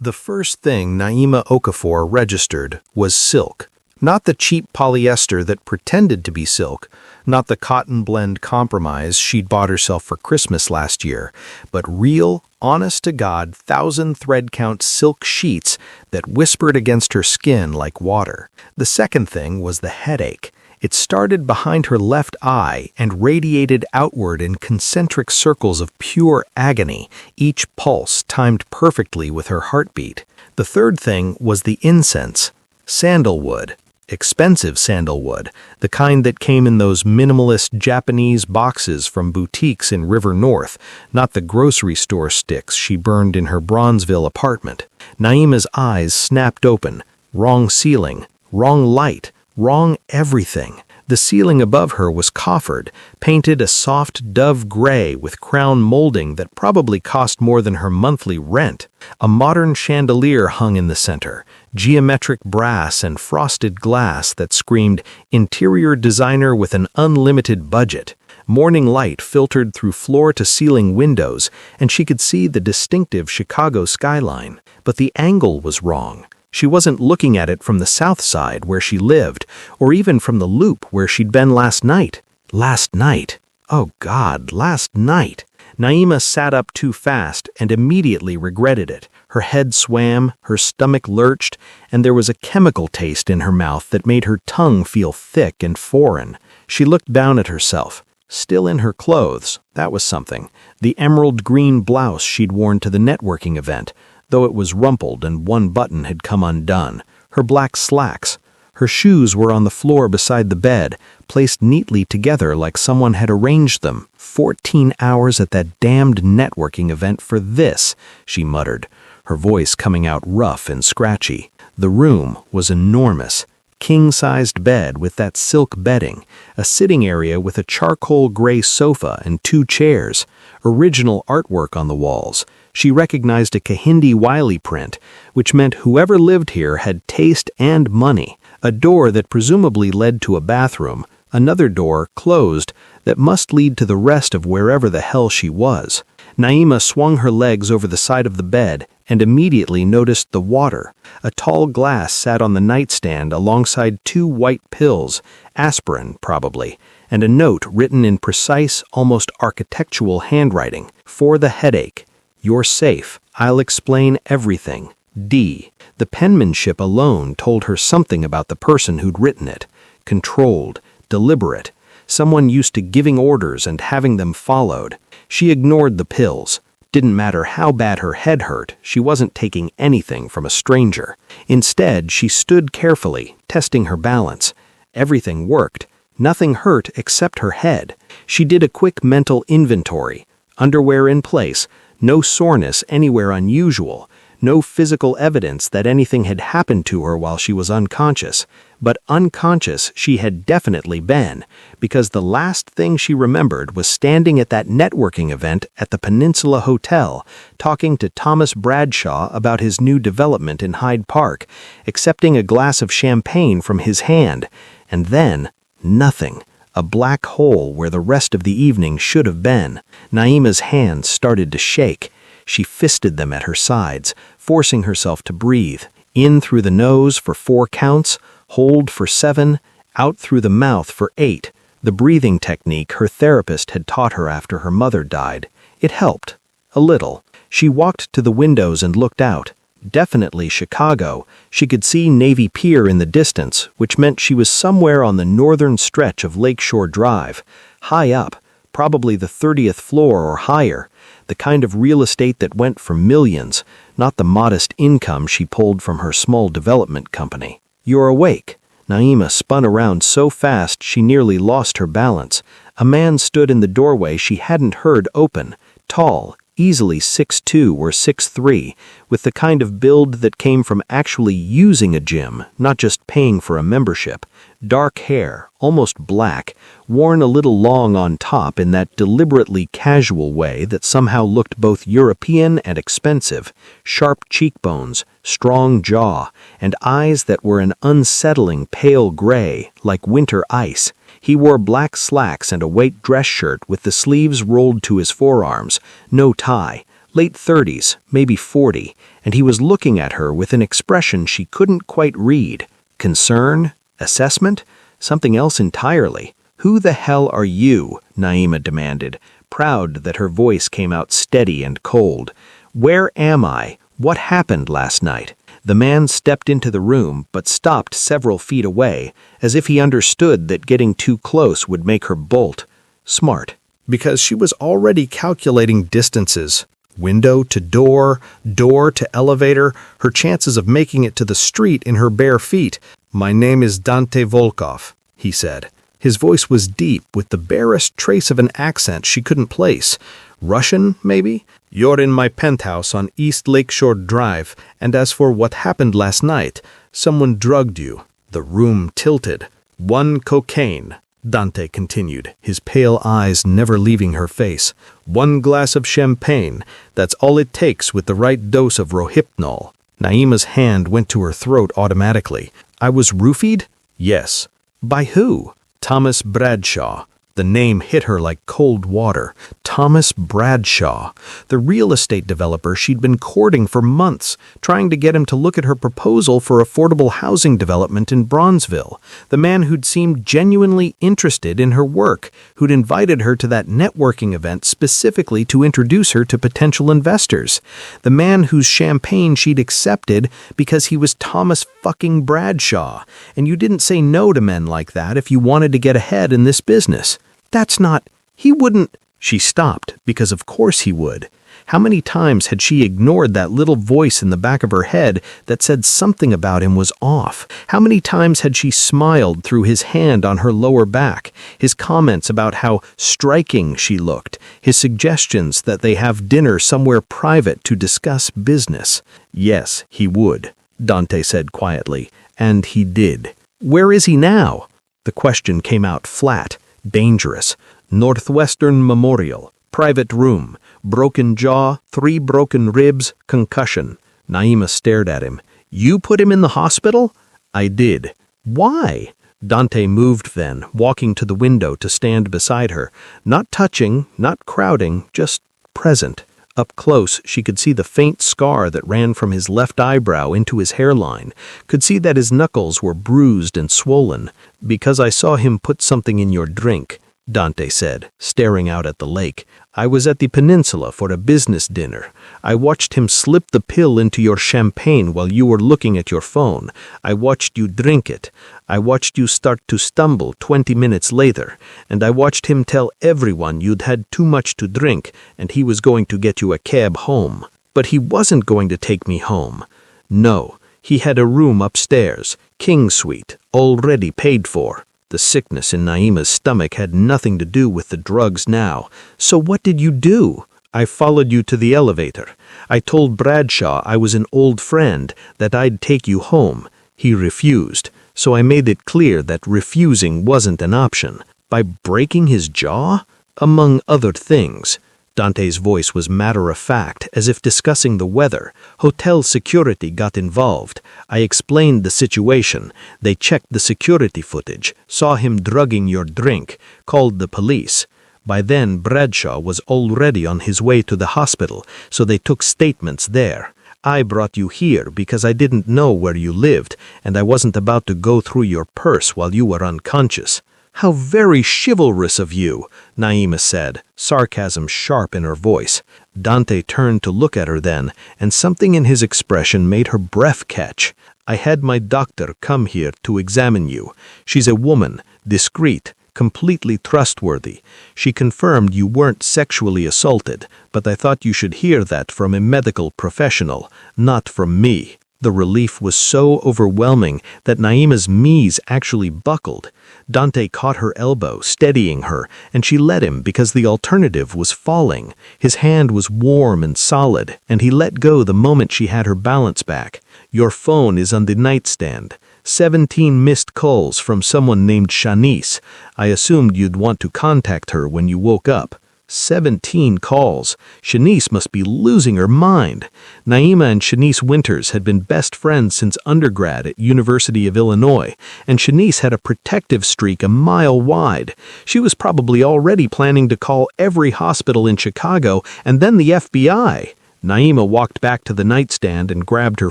The first thing Naima Okafor registered was silk. Not the cheap polyester that pretended to be silk, not the cotton blend compromise she'd bought herself for Christmas last year, but real, honest-to-God, 1,000-thread-count silk sheets that whispered against her skin like water. The second thing was the headache. It started behind her left eye and radiated outward in concentric circles of pure agony, each pulse timed perfectly with her heartbeat. The third thing was the incense. Sandalwood. Expensive sandalwood, the kind that came in those minimalist Japanese boxes from boutiques in River North, not the grocery store sticks she burned in her Bronzeville apartment. Naima's eyes snapped open. Wrong ceiling, wrong light, wrong everything. The ceiling above her was coffered, painted a soft dove gray with crown molding that probably cost more than her monthly rent. A modern chandelier hung in the center, geometric brass and frosted glass that screamed interior designer with an unlimited budget. Morning light filtered through floor-to-ceiling windows, and she could see the distinctive Chicago skyline. But the angle was wrong. She wasn't looking at it from the south side where she lived, or even from the loop where she'd been last night. Last night. Oh God, last night. Naima sat up too fast and immediately regretted it. Her head swam, her stomach lurched, and there was a chemical taste in her mouth that made her tongue feel thick and foreign. She looked down at herself. Still in her clothes, that was something. The emerald green blouse she'd worn to the networking event, though it was rumpled and one button had come undone. Her black slacks. Her shoes were on the floor beside the bed, placed neatly together like someone had arranged them. 14 hours at that damned networking event for this, she muttered, her voice coming out rough and scratchy. The room was enormous. King-sized bed with that silk bedding, a sitting area with a charcoal gray sofa and 2 chairs, original artwork on the walls. She recognized a Kahindi Wiley print, which meant whoever lived here had taste and money. A door that presumably led to a bathroom, another door, closed, that must lead to the rest of wherever the hell she was. Naima swung her legs over the side of the bed and immediately noticed the water. A tall glass sat on the nightstand alongside 2 white pills, aspirin probably, and a note written in precise, almost architectural handwriting. For the headache. You're safe. I'll explain everything. D. The penmanship alone told her something about the person who'd written it. Controlled, deliberate, someone used to giving orders and having them followed. She ignored the pills. Didn't matter how bad her head hurt, she wasn't taking anything from a stranger. Instead, she stood carefully, testing her balance. Everything worked. Nothing hurt except her head. She did a quick mental inventory. Underwear in place. No soreness anywhere unusual, no physical evidence that anything had happened to her while she was unconscious. But unconscious she had definitely been, because the last thing she remembered was standing at that networking event at the Peninsula Hotel, talking to Thomas Bradshaw about his new development in Hyde Park, accepting a glass of champagne from his hand, and then nothing. A black hole where the rest of the evening should have been. Naima's hands started to shake. She fisted them at her sides, forcing herself to breathe. In through the nose for 4 counts, hold for 7, out through the mouth for 8. The breathing technique her therapist had taught her after her mother died. It helped. A little. She walked to the windows and looked out. Definitely Chicago. She could see Navy Pier in the distance, which meant she was somewhere on the northern stretch of Lakeshore Drive. High up, probably the 30th floor or higher. The kind of real estate that went for millions, not the modest income she pulled from her small development company. You're awake. Naima spun around so fast she nearly lost her balance. A man stood in the doorway she hadn't heard open, tall, easily 6'2" or 6'3", with the kind of build that came from actually using a gym, not just paying for a membership. Dark hair, almost black, worn a little long on top in that deliberately casual way that somehow looked both European and expensive. Sharp cheekbones, strong jaw, and eyes that were an unsettling pale gray, like winter ice. He wore black slacks and a white dress shirt with the sleeves rolled to his forearms, no tie, late 30s, maybe 40, and he was looking at her with an expression she couldn't quite read. Concern? Assessment? Something else entirely. "Who the hell are you?" Naima demanded, proud that her voice came out steady and cold. "Where am I? What happened last night?" The man stepped into the room, but stopped several feet away, as if he understood that getting too close would make her bolt. Smart, because she was already calculating distances. Window to door, door to elevator, her chances of making it to the street in her bare feet. "My name is Dante Volkov," he said. His voice was deep, with the barest trace of an accent she couldn't place. Russian, maybe? "You're in my penthouse on East Lakeshore Drive, and as for what happened last night, someone drugged you." The room tilted. "1 cocaine," Dante continued, his pale eyes never leaving her face. "1 glass of champagne. That's all it takes with the right dose of Rohypnol." Naima's hand went to her throat automatically. "I was roofied?" "Yes." "By who?" "Thomas Bradshaw." The name hit her like cold water. Thomas Bradshaw, the real estate developer she'd been courting for months, trying to get him to look at her proposal for affordable housing development in Bronzeville. The man who'd seemed genuinely interested in her work, who'd invited her to that networking event specifically to introduce her to potential investors. The man whose champagne she'd accepted because he was Thomas fucking Bradshaw. And you didn't say no to men like that if you wanted to get ahead in this business. "That's not... he wouldn't..." She stopped, because of course he would. How many times had she ignored that little voice in the back of her head that said something about him was off? How many times had she smiled through his hand on her lower back, his comments about how striking she looked, his suggestions that they have dinner somewhere private to discuss business? Yes, he would, Dante said quietly, and he did. "Where is he now?" The question came out flat. Dangerous. Northwestern Memorial. Private room. Broken jaw, 3 broken ribs, concussion. Naima stared at him. "You put him in the hospital?" "I did." "Why?" Dante moved then, walking to the window to stand beside her. Not touching, not crowding, just present. Up close, she could see the faint scar that ran from his left eyebrow into his hairline, could see that his knuckles were bruised and swollen. "Because I saw him put something in your drink," Dante said, staring out at the lake. "I was at the peninsula for a business dinner. I watched him slip the pill into your champagne while you were looking at your phone. I watched you drink it. I watched you start to stumble 20 minutes later, and I watched him tell everyone you'd had too much to drink and he was going to get you a cab home. But he wasn't going to take me home. No, he had a room upstairs, king suite, already paid for." The sickness in Naima's stomach had nothing to do with the drugs now. "So what did you do?" "I followed you to the elevator. I told Bradshaw I was an old friend, that I'd take you home. He refused, so I made it clear that refusing wasn't an option." "By breaking his jaw?" "Among other things." Dante's voice was matter-of-fact, as if discussing the weather. "Hotel security got involved. I explained the situation. They checked the security footage, saw him drugging your drink, called the police. By then, Bradshaw was already on his way to the hospital, so they took statements there. I brought you here because I didn't know where you lived, and I wasn't about to go through your purse while you were unconscious." "How very chivalrous of you," Naima said, sarcasm sharp in her voice. Dante turned to look at her then, and something in his expression made her breath catch. "I had my doctor come here to examine you. She's a woman, discreet, completely trustworthy. She confirmed you weren't sexually assaulted, but I thought you should hear that from a medical professional, not from me." The relief was so overwhelming that Naima's knees actually buckled. Dante caught her elbow, steadying her, and she let him because the alternative was falling. His hand was warm and solid, and he let go the moment she had her balance back. "Your phone is on the nightstand. 17 missed calls from someone named Shanice. I assumed you'd want to contact her when you woke up." 17 calls. Shanice must be losing her mind. Naima and Shanice Winters had been best friends since undergrad at University of Illinois, and Shanice had a protective streak a mile wide. She was probably already planning to call every hospital in Chicago and then the FBI. Naima walked back to the nightstand and grabbed her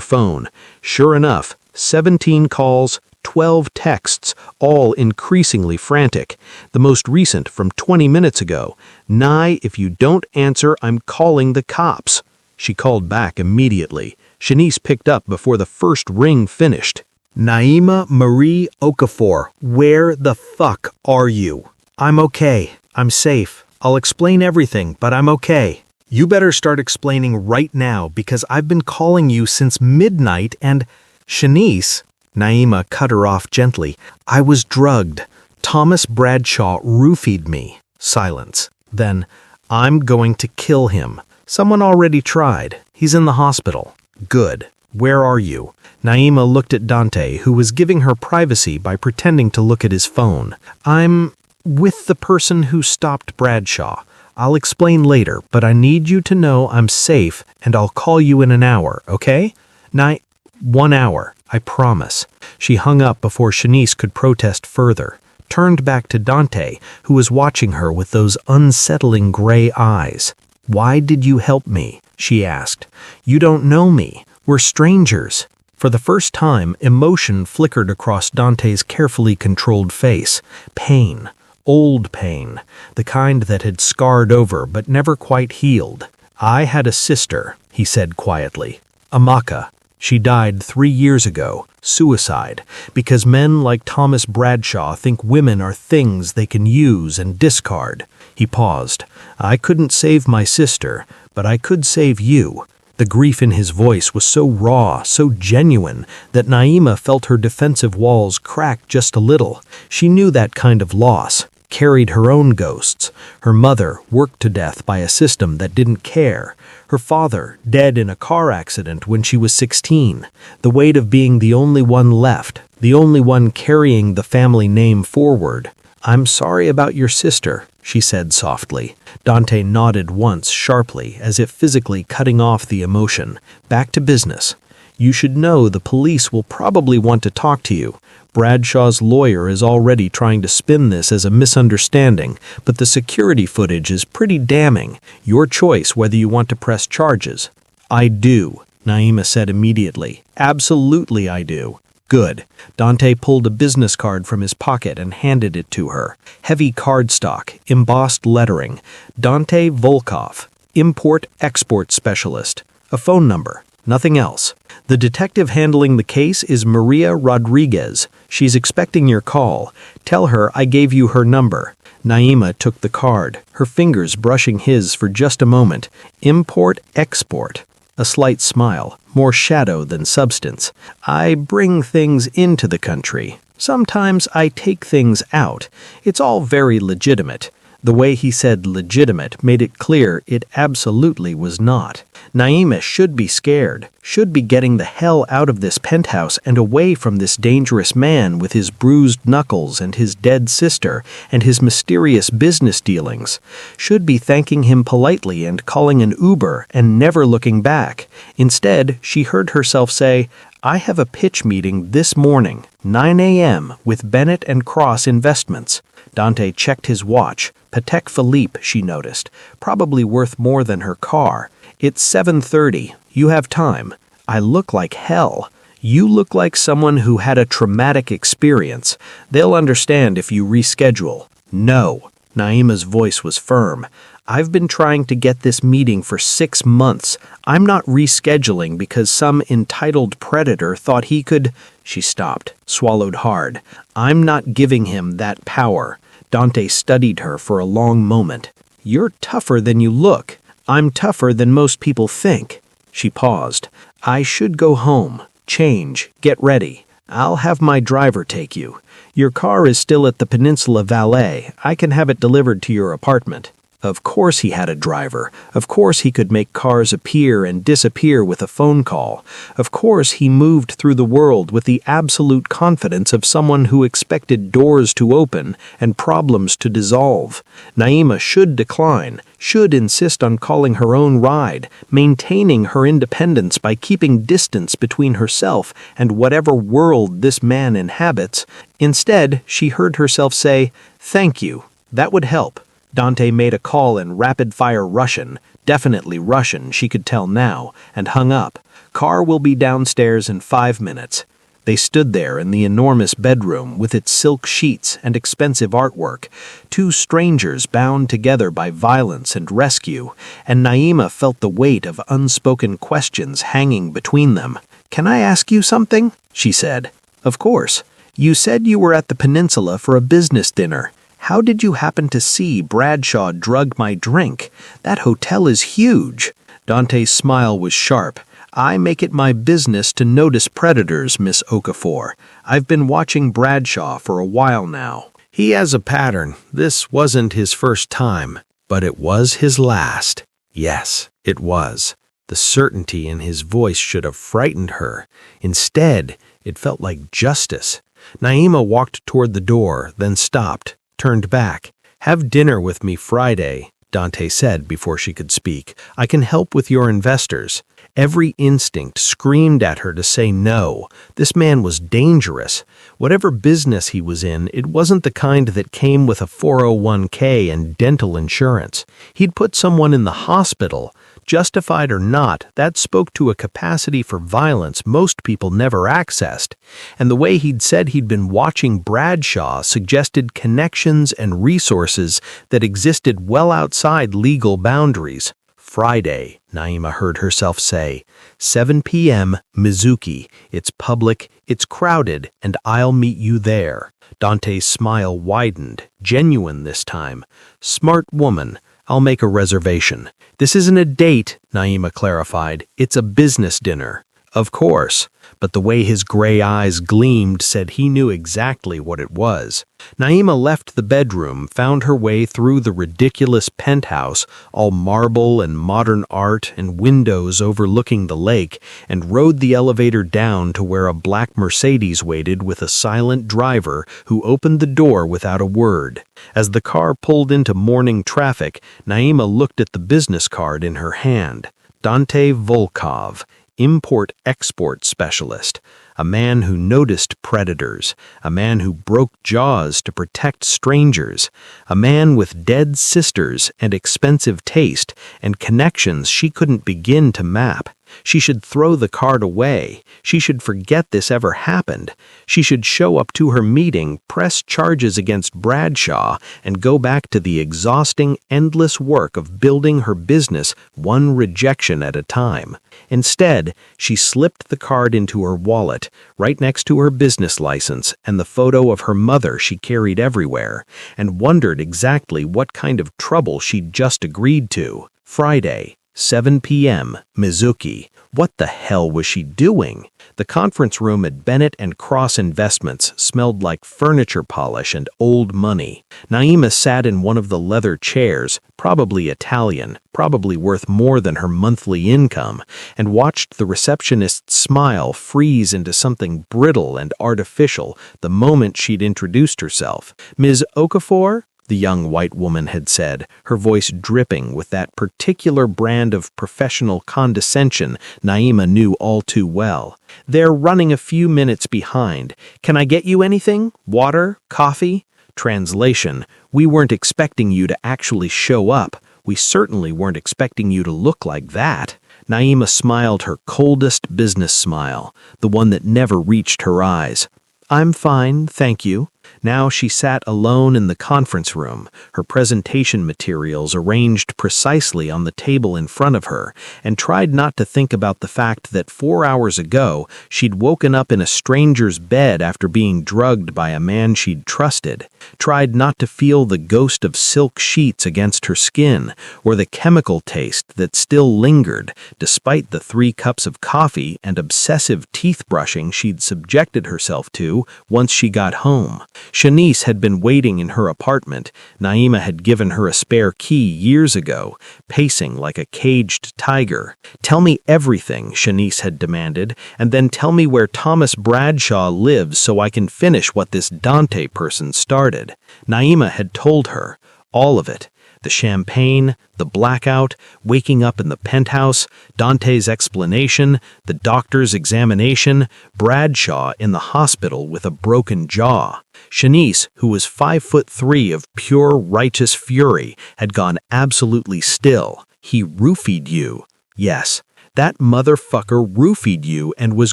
phone. Sure enough, 17 calls, 12 texts, all increasingly frantic. The most recent from 20 minutes ago. "Nye, if you don't answer, I'm calling the cops." She called back immediately. Shanice picked up before the first ring finished. "Naima Marie Okafor, where the fuck are you?" "I'm okay. I'm safe. I'll explain everything, but I'm okay." "You better start explaining right now because I've been calling you since midnight and—" "Shanice," Naima cut her off gently, "I was drugged. Thomas Bradshaw roofied me." Silence. Then, "I'm going to kill him. Someone already tried. He's in the hospital." "Good. Where are you?" Naima looked at Dante, who was giving her privacy by pretending to look at his phone. "I'm with the person who stopped Bradshaw. I'll explain later, but I need you to know I'm safe and I'll call you in an hour, okay?" 1 hour, I promise." She hung up before Shanice could protest further, turned back to Dante, who was watching her with those unsettling gray eyes. "Why did you help me?" she asked. "You don't know me. We're strangers." For the first time, emotion flickered across Dante's carefully controlled face. Pain. Old pain. The kind that had scarred over but never quite healed. "I had a sister," he said quietly. "Amaka. She died 3 years ago. Suicide. Because men like Thomas Bradshaw think women are things they can use and discard." He paused. "I couldn't save my sister, but I could save you." The grief in his voice was so raw, so genuine, that Naima felt her defensive walls crack just a little. She knew that kind of loss, carried her own ghosts. Her mother, worked to death by a system that didn't care. Her father, dead in a car accident when she was 16. The weight of being the only one left, the only one carrying the family name forward. "I'm sorry about your sister," she said softly. Dante nodded once sharply, as if physically cutting off the emotion. Back to business. "You should know the police will probably want to talk to you. Bradshaw's lawyer is already trying to spin this as a misunderstanding, but the security footage is pretty damning. Your choice whether you want to press charges." "I do," Naima said immediately. "Absolutely I do." "Good." Dante pulled a business card from his pocket and handed it to her. Heavy cardstock, embossed lettering. Dante Volkov, Import-Export Specialist. A phone number. Nothing else. "The detective handling the case is Maria Rodriguez. She's expecting your call. Tell her I gave you her number." Naima took the card, her fingers brushing his for just a moment. Import-Export. A slight smile, more shadow than substance. "I bring things into the country. Sometimes I take things out. It's all very legitimate." The way he said legitimate made it clear it absolutely was not. Naima should be scared, should be getting the hell out of this penthouse and away from this dangerous man with his bruised knuckles and his dead sister and his mysterious business dealings. Should be thanking him politely and calling an Uber and never looking back. Instead, she heard herself say, "I have a pitch meeting this morning, 9 a.m. with Bennett and Cross Investments." Dante checked his watch. Patek Philippe, she noticed, probably worth more than her car. "It's 7:30. You have time." "I look like hell." "You look like someone who had a traumatic experience. They'll understand if you reschedule." "No." Naima's voice was firm. "I've been trying to get this meeting for 6 months. I'm not rescheduling because some entitled predator thought he could—" She stopped, swallowed hard. "I'm not giving him that power." Dante studied her for a long moment. "You're tougher than you look." "I'm tougher than most people think." She paused. "I should go home, change, get ready. I'll have my driver take you. Your car is still at the Peninsula Valet. I can have it delivered to your apartment." Of course he had a driver. Of course he could make cars appear and disappear with a phone call. Of course he moved through the world with the absolute confidence of someone who expected doors to open and problems to dissolve. Naima should decline, should insist on calling her own ride, maintaining her independence by keeping distance between herself and whatever world this man inhabits. Instead, she heard herself say, "Thank you. That would help." Dante made a call in rapid-fire Russian, definitely Russian, she could tell now, and hung up. Car will be downstairs in 5 minutes. They stood there in the enormous bedroom with its silk sheets and expensive artwork, two strangers bound together by violence and rescue, and Naima felt the weight of unspoken questions hanging between them. "Can I ask you something?" she said. "Of course. You said you were at the peninsula for a business dinner. How did you happen to see Bradshaw drug my drink? That hotel is huge." Dante's smile was sharp. "I make it my business to notice predators, Miss Okafor. I've been watching Bradshaw for a while now. He has a pattern. This wasn't his first time, but it was his last." Yes, it was. The certainty in his voice should have frightened her. Instead, it felt like justice. Naima walked toward the door, then stopped, turned back. "Have dinner with me Friday," Dante said before she could speak. "I can help with your investors." Every instinct screamed at her to say no. This man was dangerous. Whatever business he was in, it wasn't the kind that came with a 401k and dental insurance. He'd put someone in the hospital. Justified or not, that spoke to a capacity for violence most people never accessed. And the way he'd said he'd been watching Bradshaw suggested connections and resources that existed well outside legal boundaries. "Friday," Naima heard herself say. "7 p.m., Mizuki. It's public, it's crowded, and I'll meet you there." Dante's smile widened, genuine this time. "Smart woman. I'll make a reservation." "This isn't a date," Naima clarified. "It's a business dinner." "Of course," but the way his gray eyes gleamed said he knew exactly what it was. Naima left the bedroom, found her way through the ridiculous penthouse, all marble and modern art and windows overlooking the lake, and rode the elevator down to where a black Mercedes waited with a silent driver who opened the door without a word. As the car pulled into morning traffic, Naima looked at the business card in her hand. Dante Volkov, import-export specialist, a man who noticed predators, a man who broke jaws to protect strangers, a man with dead sisters and expensive taste and connections she couldn't begin to map. She should throw the card away. She should forget this ever happened. She should show up to her meeting, press charges against Bradshaw, and go back to the exhausting, endless work of building her business one rejection at a time. Instead, she slipped the card into her wallet, right next to her business license and the photo of her mother she carried everywhere, and wondered exactly what kind of trouble she'd just agreed to. Friday, 7 p.m., Mizuki. What the hell was she doing? The conference room at Bennett and Cross Investments smelled like furniture polish and old money. Naima sat in one of the leather chairs, probably Italian, probably worth more than her monthly income, and watched the receptionist's smile freeze into something brittle and artificial the moment she'd introduced herself. "Ms. Okafor?" the young white woman had said, her voice dripping with that particular brand of professional condescension Naima knew all too well. "They're running a few minutes behind. Can I get you anything? Water? Coffee?" Translation: "We weren't expecting you to actually show up. We certainly weren't expecting you to look like that." Naima smiled her coldest business smile, the one that never reached her eyes. "I'm fine, thank you." Now she sat alone in the conference room, her presentation materials arranged precisely on the table in front of her, and tried not to think about the fact that 4 hours ago she'd woken up in a stranger's bed after being drugged by a man she'd trusted, tried not to feel the ghost of silk sheets against her skin, or the chemical taste that still lingered, despite the 3 cups of coffee and obsessive teeth brushing she'd subjected herself to once she got home. Shanice had been waiting in her apartment. Naima had given her a spare key years ago, pacing like a caged tiger. "Tell me everything," Shanice had demanded, "and then tell me where Thomas Bradshaw lives so I can finish what this Dante person started." Naima had told her, all of it. The champagne, the blackout, waking up in the penthouse, Dante's explanation, the doctor's examination, Bradshaw in the hospital with a broken jaw. Shanice, who was 5'3" of pure righteous fury, had gone absolutely still. He roofied you. Yes, that motherfucker roofied you and was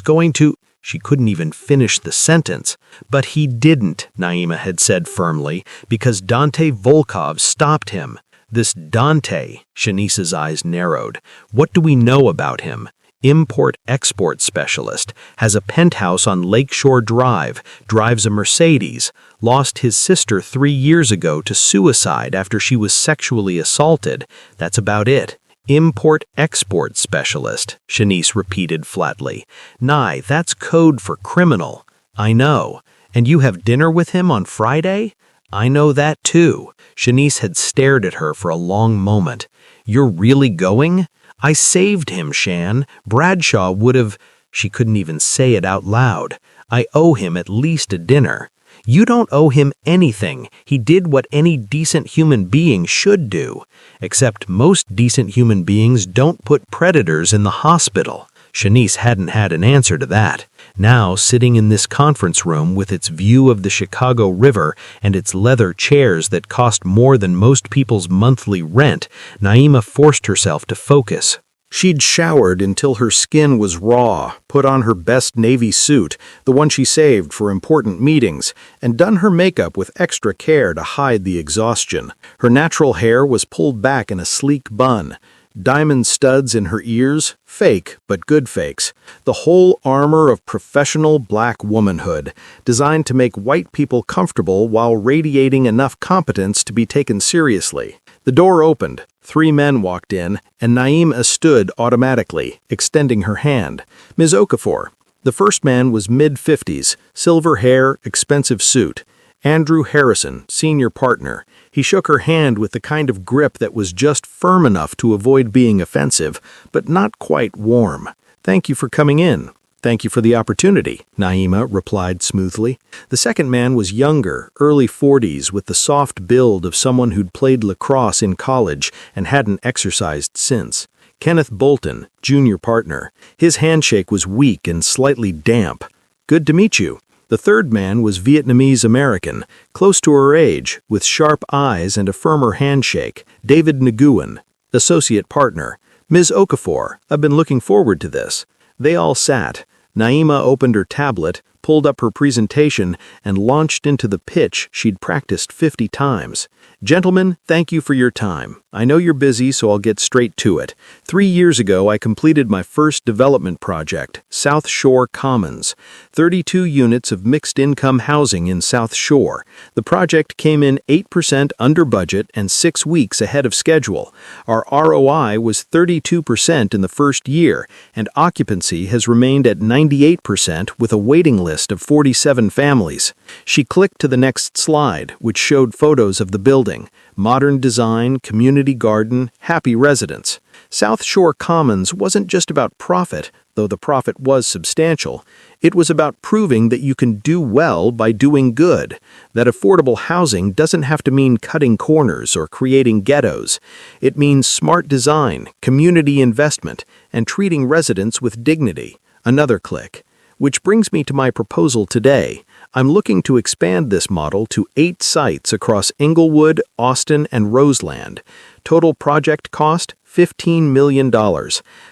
going to... She couldn't even finish the sentence. But he didn't, Naima had said firmly, because Dante Volkov stopped him. This Dante, Shanice's eyes narrowed. What do we know about him? Import-export specialist, has a penthouse on Lakeshore Drive, drives a Mercedes, lost his sister 3 years ago to suicide after she was sexually assaulted. That's about it. Import-export specialist, Shanice repeated flatly. Nye, that's code for criminal. I know. And you have dinner with him on Friday? I know that too. Shanice had stared at her for a long moment. You're really going? I saved him, Shan. Bradshaw would have... She couldn't even say it out loud. I owe him at least a dinner. You don't owe him anything. He did what any decent human being should do. Except most decent human beings don't put predators in the hospital. Shanice hadn't had an answer to that. Now, sitting in this conference room with its view of the Chicago River and its leather chairs that cost more than most people's monthly rent, Naima forced herself to focus. She'd showered until her skin was raw, put on her best navy suit, the one she saved for important meetings, and done her makeup with extra care to hide the exhaustion. Her natural hair was pulled back in a sleek bun. Diamond studs in her ears, fake but good fakes. The whole armor of professional black womanhood, designed to make white people comfortable while radiating enough competence to be taken seriously. The door opened. 3 men walked in, and Naima stood automatically, extending her hand. Ms. Okafor. The first man was mid-50s, silver hair, expensive suit. Andrew Harrison, senior partner. He shook her hand with the kind of grip that was just firm enough to avoid being offensive, but not quite warm. Thank you for coming in. Thank you for the opportunity, Naima replied smoothly. The second man was younger, early 40s, with the soft build of someone who'd played lacrosse in college and hadn't exercised since. Kenneth Bolton, junior partner. His handshake was weak and slightly damp. Good to meet you. The third man was Vietnamese-American, close to her age, with sharp eyes and a firmer handshake. David Nguyen, associate partner. Ms. Okafor, I've been looking forward to this. They all sat. Naima opened her tablet, pulled up her presentation, and launched into the pitch she'd practiced 50 times. Gentlemen, thank you for your time. I know you're busy, so I'll get straight to it. 3 years ago, I completed my first development project, South Shore Commons. 32 units of mixed-income housing in South Shore. The project came in 8% under budget and 6 weeks ahead of schedule. Our ROI was 32% in the first year, and occupancy has remained at 98% with a waiting list of 47 families. She clicked to the next slide, which showed photos of the building. Modern design, community garden, happy residents. South Shore Commons wasn't just about profit, though the profit was substantial. It was about proving that you can do well by doing good, that affordable housing doesn't have to mean cutting corners or creating ghettos. It means smart design, community investment, and treating residents with dignity. Another click. Which brings me to my proposal today. I'm looking to expand this model to 8 sites across Inglewood, Austin, and Roseland. Total project cost, $15 million.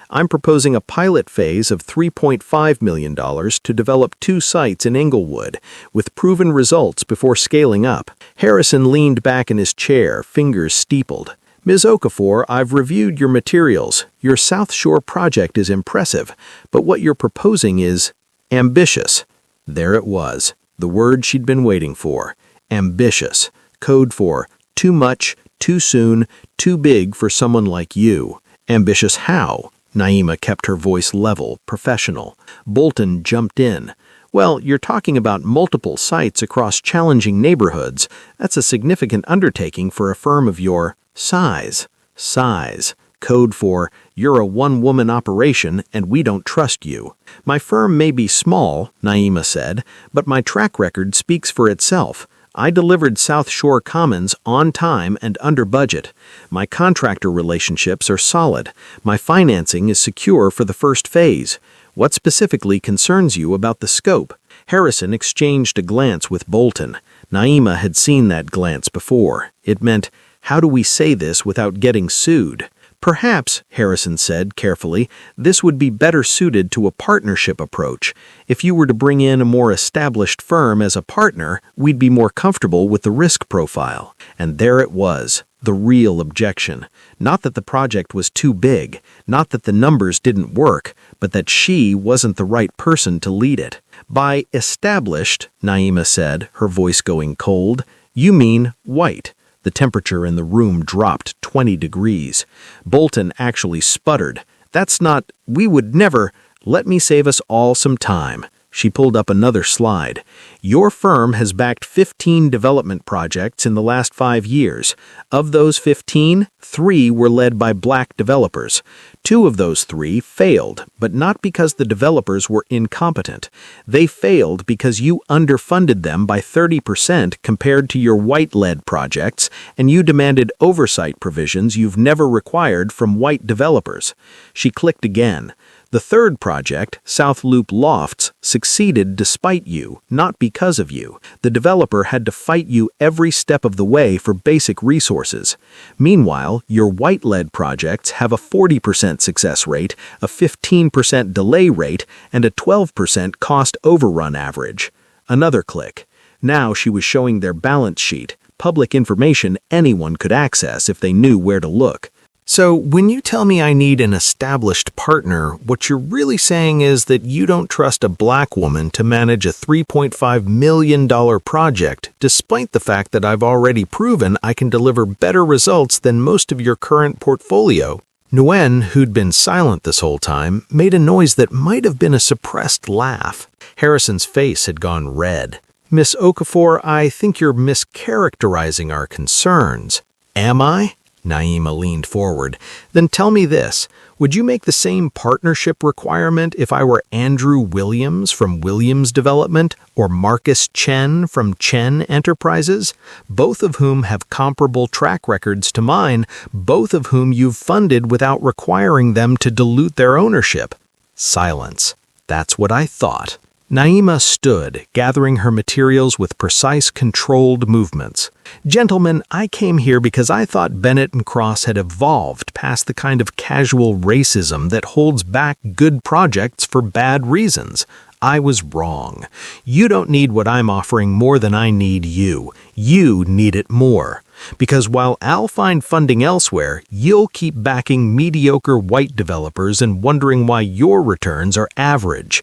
I'm proposing a pilot phase of $3.5 million to develop 2 sites in Inglewood, with proven results before scaling up. Harrison leaned back in his chair, fingers steepled. Ms. Okafor, I've reviewed your materials. Your South Shore project is impressive, but what you're proposing is ambitious. There it was. The word she'd been waiting for. Ambitious. Code for too much, too soon, too big for someone like you. Ambitious how? Naima kept her voice level, professional. Bolton jumped in. Well, you're talking about multiple sites across challenging neighborhoods. That's a significant undertaking for a firm of your size. Size. Code for, you're a one-woman operation and we don't trust you. My firm may be small, Naima said, but my track record speaks for itself. I delivered South Shore Commons on time and under budget. My contractor relationships are solid. My financing is secure for the first phase. What specifically concerns you about the scope? Harrison exchanged a glance with Bolton. Naima had seen that glance before. It meant, how do we say this without getting sued? Perhaps, Harrison said carefully, this would be better suited to a partnership approach. If you were to bring in a more established firm as a partner, we'd be more comfortable with the risk profile. And there it was, the real objection. Not that the project was too big, not that the numbers didn't work, but that she wasn't the right person to lead it. By established, Naima said, her voice going cold, you mean white. The temperature in the room dropped 20 degrees. Bolton actually sputtered. That's not, we would never, let me save us all some time. She pulled up another slide. Your firm has backed 15 development projects in the last 5 years. Of those 15, 3 were led by black developers. 2 of those 3 failed, but not because the developers were incompetent. They failed because you underfunded them by 30% compared to your white-led projects, and you demanded oversight provisions you've never required from white developers. She clicked again. The third project, South Loop Lofts, succeeded despite you, not because of you. The developer had to fight you every step of the way for basic resources. Meanwhile, your white-led projects have a 40% success rate, a 15% delay rate, and a 12% cost overrun average. Another click. Now she was showing their balance sheet, public information anyone could access if they knew where to look. So, when you tell me I need an established partner, what you're really saying is that you don't trust a black woman to manage a $3.5 million project, despite the fact that I've already proven I can deliver better results than most of your current portfolio. Nguyen, who'd been silent this whole time, made a noise that might have been a suppressed laugh. Harrison's face had gone red. Miss Okafor, I think you're mischaracterizing our concerns. Am I? Naima leaned forward. Then tell me this. Would you make the same partnership requirement if I were Andrew Williams from Williams Development or Marcus Chen from Chen Enterprises, both of whom have comparable track records to mine, both of whom you've funded without requiring them to dilute their ownership? Silence. That's what I thought. Naima stood, gathering her materials with precise, controlled movements. Gentlemen, I came here because I thought Bennett and Cross had evolved past the kind of casual racism that holds back good projects for bad reasons. I was wrong. You don't need what I'm offering more than I need you. You need it more. Because while I'll find funding elsewhere, you'll keep backing mediocre white developers and wondering why your returns are average.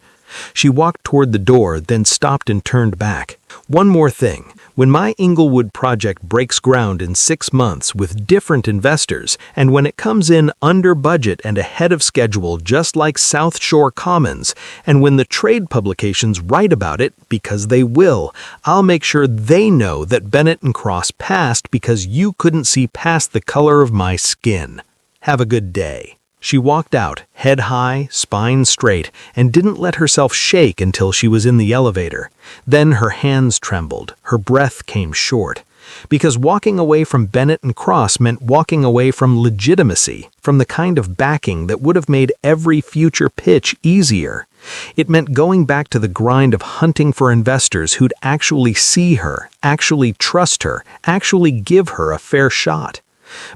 She walked toward the door, then stopped and turned back. One more thing. When my Inglewood project breaks ground in 6 months with different investors, and when it comes in under budget and ahead of schedule just like South Shore Commons, and when the trade publications write about it, because they will, I'll make sure they know that Bennett and Cross passed because you couldn't see past the color of my skin. Have a good day. She walked out, head high, spine straight, and didn't let herself shake until she was in the elevator. Then her hands trembled, her breath came short. Because walking away from Bennett and Cross meant walking away from legitimacy, from the kind of backing that would have made every future pitch easier. It meant going back to the grind of hunting for investors who'd actually see her, actually trust her, actually give her a fair shot.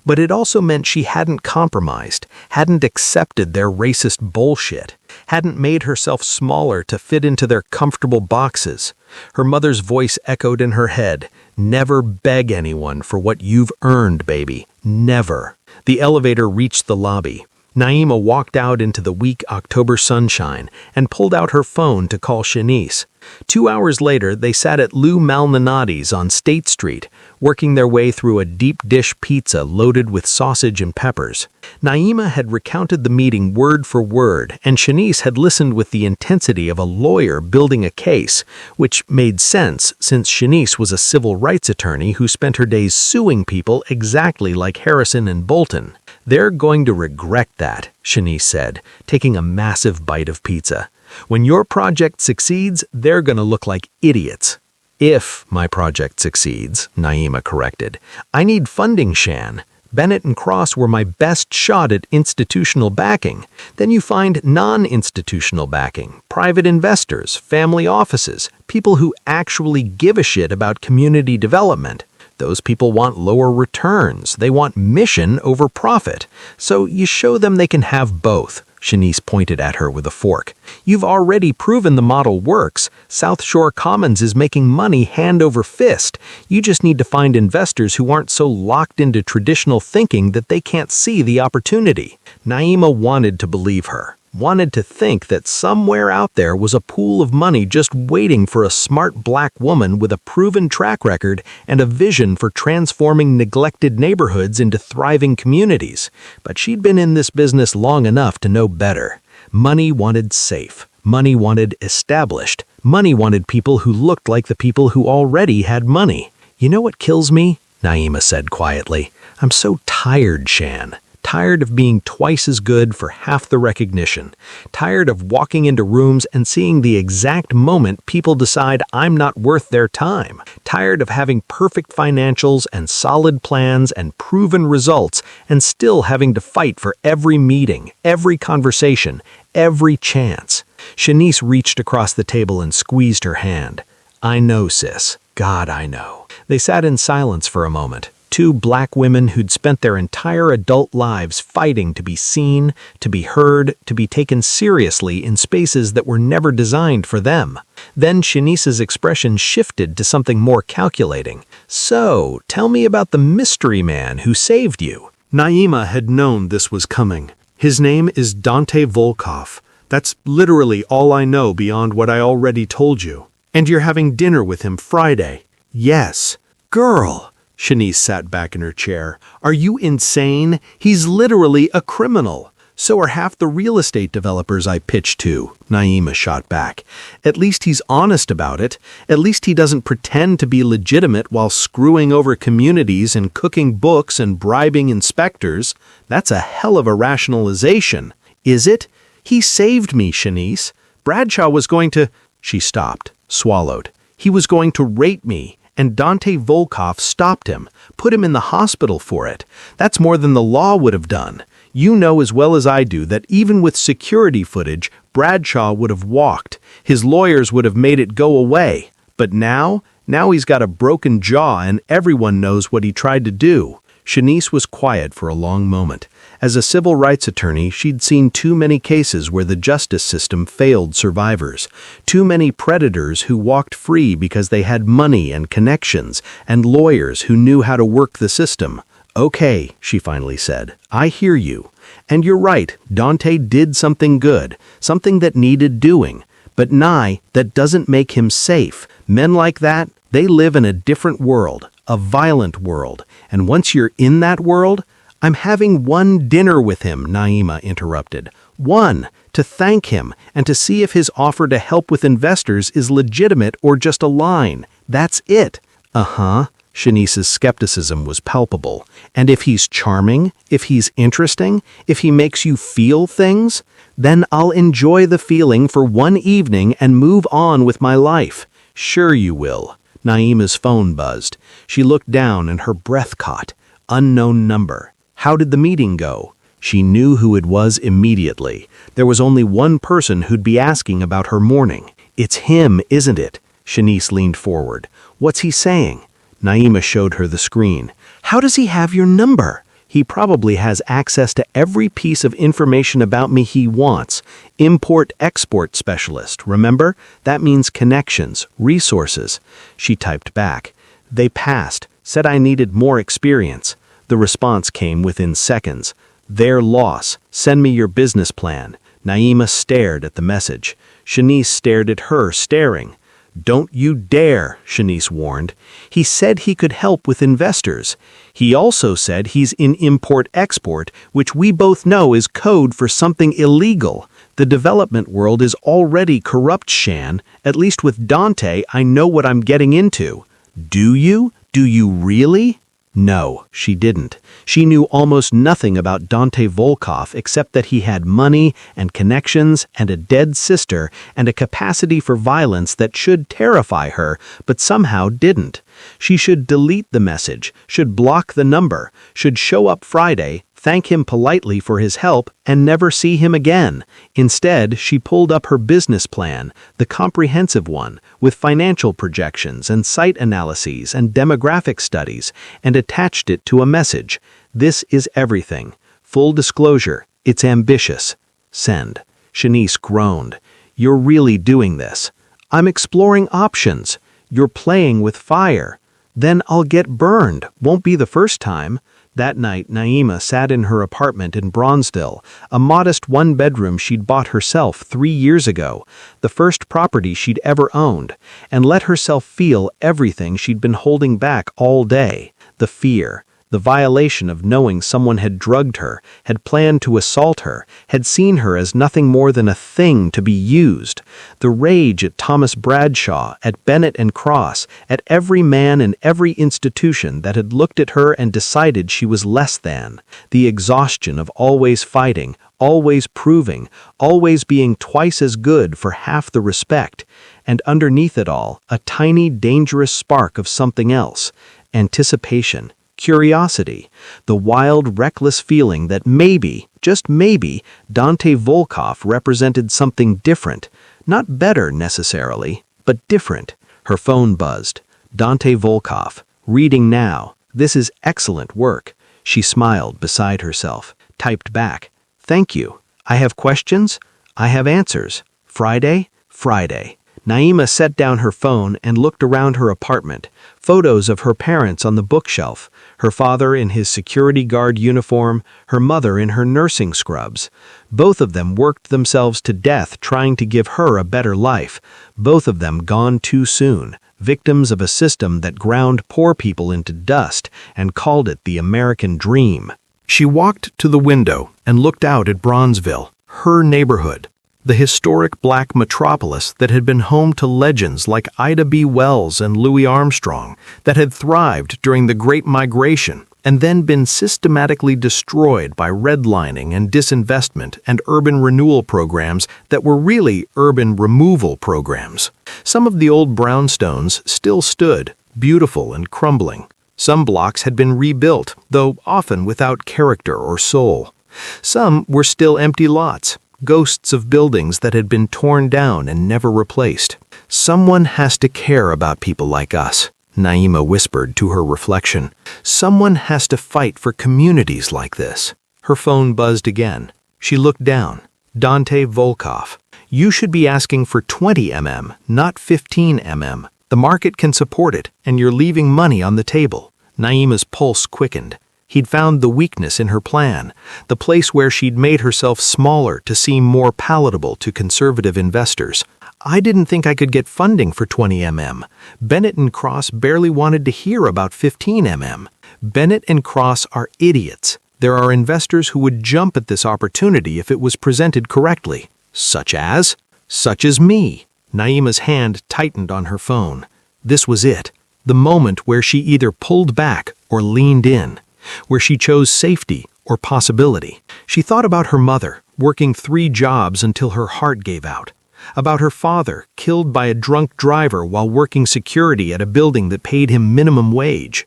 But it also meant she hadn't compromised, hadn't accepted their racist bullshit, hadn't made herself smaller to fit into their comfortable boxes. Her mother's voice echoed in her head. Never beg anyone for what you've earned, baby. Never. The elevator reached the lobby. Naima walked out into the weak October sunshine and pulled out her phone to call Shanice. 2 hours later, they sat at Lou Malnati's on State Street, working their way through a deep-dish pizza loaded with sausage and peppers. Naima had recounted the meeting word for word, and Shanice had listened with the intensity of a lawyer building a case, which made sense since Shanice was a civil rights attorney who spent her days suing people exactly like Harrison and Bolton. They're going to regret that, Shanice said, taking a massive bite of pizza. When your project succeeds, they're going to look like idiots. If my project succeeds, Naima corrected. I need funding, Shan. Bennett and Cross were my best shot at institutional backing. Then you find non-institutional backing, private investors, family offices, people who actually give a shit about community development. Those people want lower returns. They want mission over profit. So you show them they can have both. Shanice pointed at her with a fork. You've already proven the model works. South Shore Commons is making money hand over fist. You just need to find investors who aren't so locked into traditional thinking that they can't see the opportunity. Naima wanted to believe her. Wanted to think that somewhere out there was a pool of money just waiting for a smart black woman with a proven track record and a vision for transforming neglected neighborhoods into thriving communities. But she'd been in this business long enough to know better. Money wanted safe. Money wanted established. Money wanted people who looked like the people who already had money. You know what kills me? Naima said quietly. I'm so tired, Shan. Tired of being twice as good for half the recognition. Tired of walking into rooms and seeing the exact moment people decide I'm not worth their time. Tired of having perfect financials and solid plans and proven results and still having to fight for every meeting, every conversation, every chance. Shanice reached across the table and squeezed her hand. I know, sis. God, I know. They sat in silence for a moment. Two black women who'd spent their entire adult lives fighting to be seen, to be heard, to be taken seriously in spaces that were never designed for them. Then Shanice's expression shifted to something more calculating. So, tell me about the mystery man who saved you. Naima had known this was coming. His name is Dante Volkov. That's literally all I know beyond what I already told you. And you're having dinner with him Friday. Yes. Girl! Shanice sat back in her chair. Are you insane? He's literally a criminal. So are half the real estate developers I pitched to, Naima shot back. At least he's honest about it. At least he doesn't pretend to be legitimate while screwing over communities and cooking books and bribing inspectors. That's a hell of a rationalization. Is it? He saved me, Shanice. Bradshaw was going to... She stopped, swallowed. He was going to rape me. And Dante Volkov stopped him, put him in the hospital for it. That's more than the law would have done. You know as well as I do that even with security footage, Bradshaw would have walked. His lawyers would have made it go away. But now he's got a broken jaw and everyone knows what he tried to do. Shanice was quiet for a long moment. As a civil rights attorney, she'd seen too many cases where the justice system failed survivors. Too many predators who walked free because they had money and connections, and lawyers who knew how to work the system. Okay, she finally said, I hear you. And you're right, Dante did something good, something that needed doing. But that doesn't make him safe. Men like that, they live in a different world, a violent world. And once you're in that world... I'm having one dinner with him, Naima interrupted. One, to thank him and to see if his offer to help with investors is legitimate or just a line. That's it. Uh-huh. Shanice's skepticism was palpable. And if he's charming, if he's interesting, if he makes you feel things, then I'll enjoy the feeling for one evening and move on with my life. Sure you will. Naima's phone buzzed. She looked down and her breath caught. Unknown number. How did the meeting go? She knew who it was immediately. There was only one person who'd be asking about her morning. It's him, isn't it? Shanice leaned forward. What's he saying? Naima showed her the screen. How does he have your number? He probably has access to every piece of information about me he wants. Import-export specialist, remember? That means connections, resources. She typed back. They passed, said I needed more experience. The response came within seconds. Their loss. Send me your business plan. Naima stared at the message. Shanice stared at her, staring. Don't you dare, Shanice warned. He said he could help with investors. He also said he's in import-export, which we both know is code for something illegal. The development world is already corrupt, Shan. At least with Dante, I know what I'm getting into. Do you? Do you really? No, she didn't. She knew almost nothing about Dante Volkov except that he had money and connections and a dead sister and a capacity for violence that should terrify her, but somehow didn't. She should delete the message, should block the number, should show up Friday, thank him politely for his help, and never see him again. Instead, she pulled up her business plan, the comprehensive one, with financial projections and site analyses and demographic studies, and attached it to a message. This is everything. Full disclosure, it's ambitious. Send. Shanice groaned. You're really doing this. I'm exploring options. You're playing with fire. Then I'll get burned. Won't be the first time. That night, Naima sat in her apartment in Bronzeville, a modest one-bedroom she'd bought herself 3 years ago, the first property she'd ever owned, and let herself feel everything she'd been holding back all day. The fear, the violation of knowing someone had drugged her, had planned to assault her, had seen her as nothing more than a thing to be used. The rage at Thomas Bradshaw, at Bennett and Cross, at every man and every institution that had looked at her and decided she was less than. The exhaustion of always fighting, always proving, always being twice as good for half the respect. And underneath it all, a tiny, dangerous spark of something else. Anticipation. Curiosity, the wild, reckless feeling that maybe, just maybe, Dante Volkov represented something different. Not better, necessarily, but different. Her phone buzzed. Dante Volkov. Reading now. This is excellent work. She smiled beside herself. Typed back. Thank you. I have questions. I have answers. Friday? Friday. Naima set down her phone and looked around her apartment. Photos of her parents on the bookshelf, her father in his security guard uniform, her mother in her nursing scrubs. Both of them worked themselves to death trying to give her a better life. Both of them gone too soon, victims of a system that ground poor people into dust and called it the American dream. She walked to the window and looked out at Bronzeville, her neighborhood. The historic black metropolis that had been home to legends like Ida B. Wells and Louis Armstrong, that had thrived during the Great Migration and then been systematically destroyed by redlining and disinvestment and urban renewal programs that were really urban removal programs. Some of the old brownstones still stood, beautiful and crumbling. Some blocks had been rebuilt, though often without character or soul. Some were still empty lots, ghosts of buildings that had been torn down and never replaced. Someone has to care about people like us, Naima whispered to her reflection. Someone has to fight for communities like this. Her phone buzzed again. She looked down. Dante Volkov. You should be asking for 20 mm, not 15 mm. The market can support it, and you're leaving money on the table. Naima's pulse quickened. He'd found the weakness in her plan, the place where she'd made herself smaller to seem more palatable to conservative investors. I didn't think I could get funding for 20 mm. Bennett and Cross barely wanted to hear about 15 mm. Bennett and Cross are idiots. There are investors who would jump at this opportunity if it was presented correctly. Such as me. Naima's hand tightened on her phone. This was it, the moment where she either pulled back or leaned in, where she chose safety or possibility. She thought about her mother, working 3 jobs until her heart gave out. About her father, killed by a drunk driver while working security at a building that paid him minimum wage.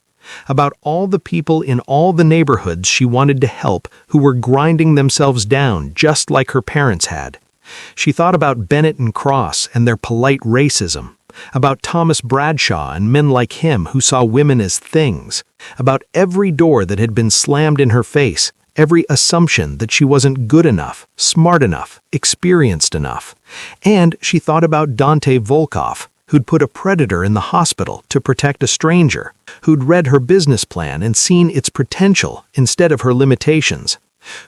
About all the people in all the neighborhoods she wanted to help who were grinding themselves down just like her parents had. She thought about Bennett and Cross and their polite racism, about Thomas Bradshaw and men like him who saw women as things, about every door that had been slammed in her face, every assumption that she wasn't good enough, smart enough, experienced enough. And she thought about Dante Volkov, who'd put a predator in the hospital to protect a stranger, who'd read her business plan and seen its potential instead of her limitations,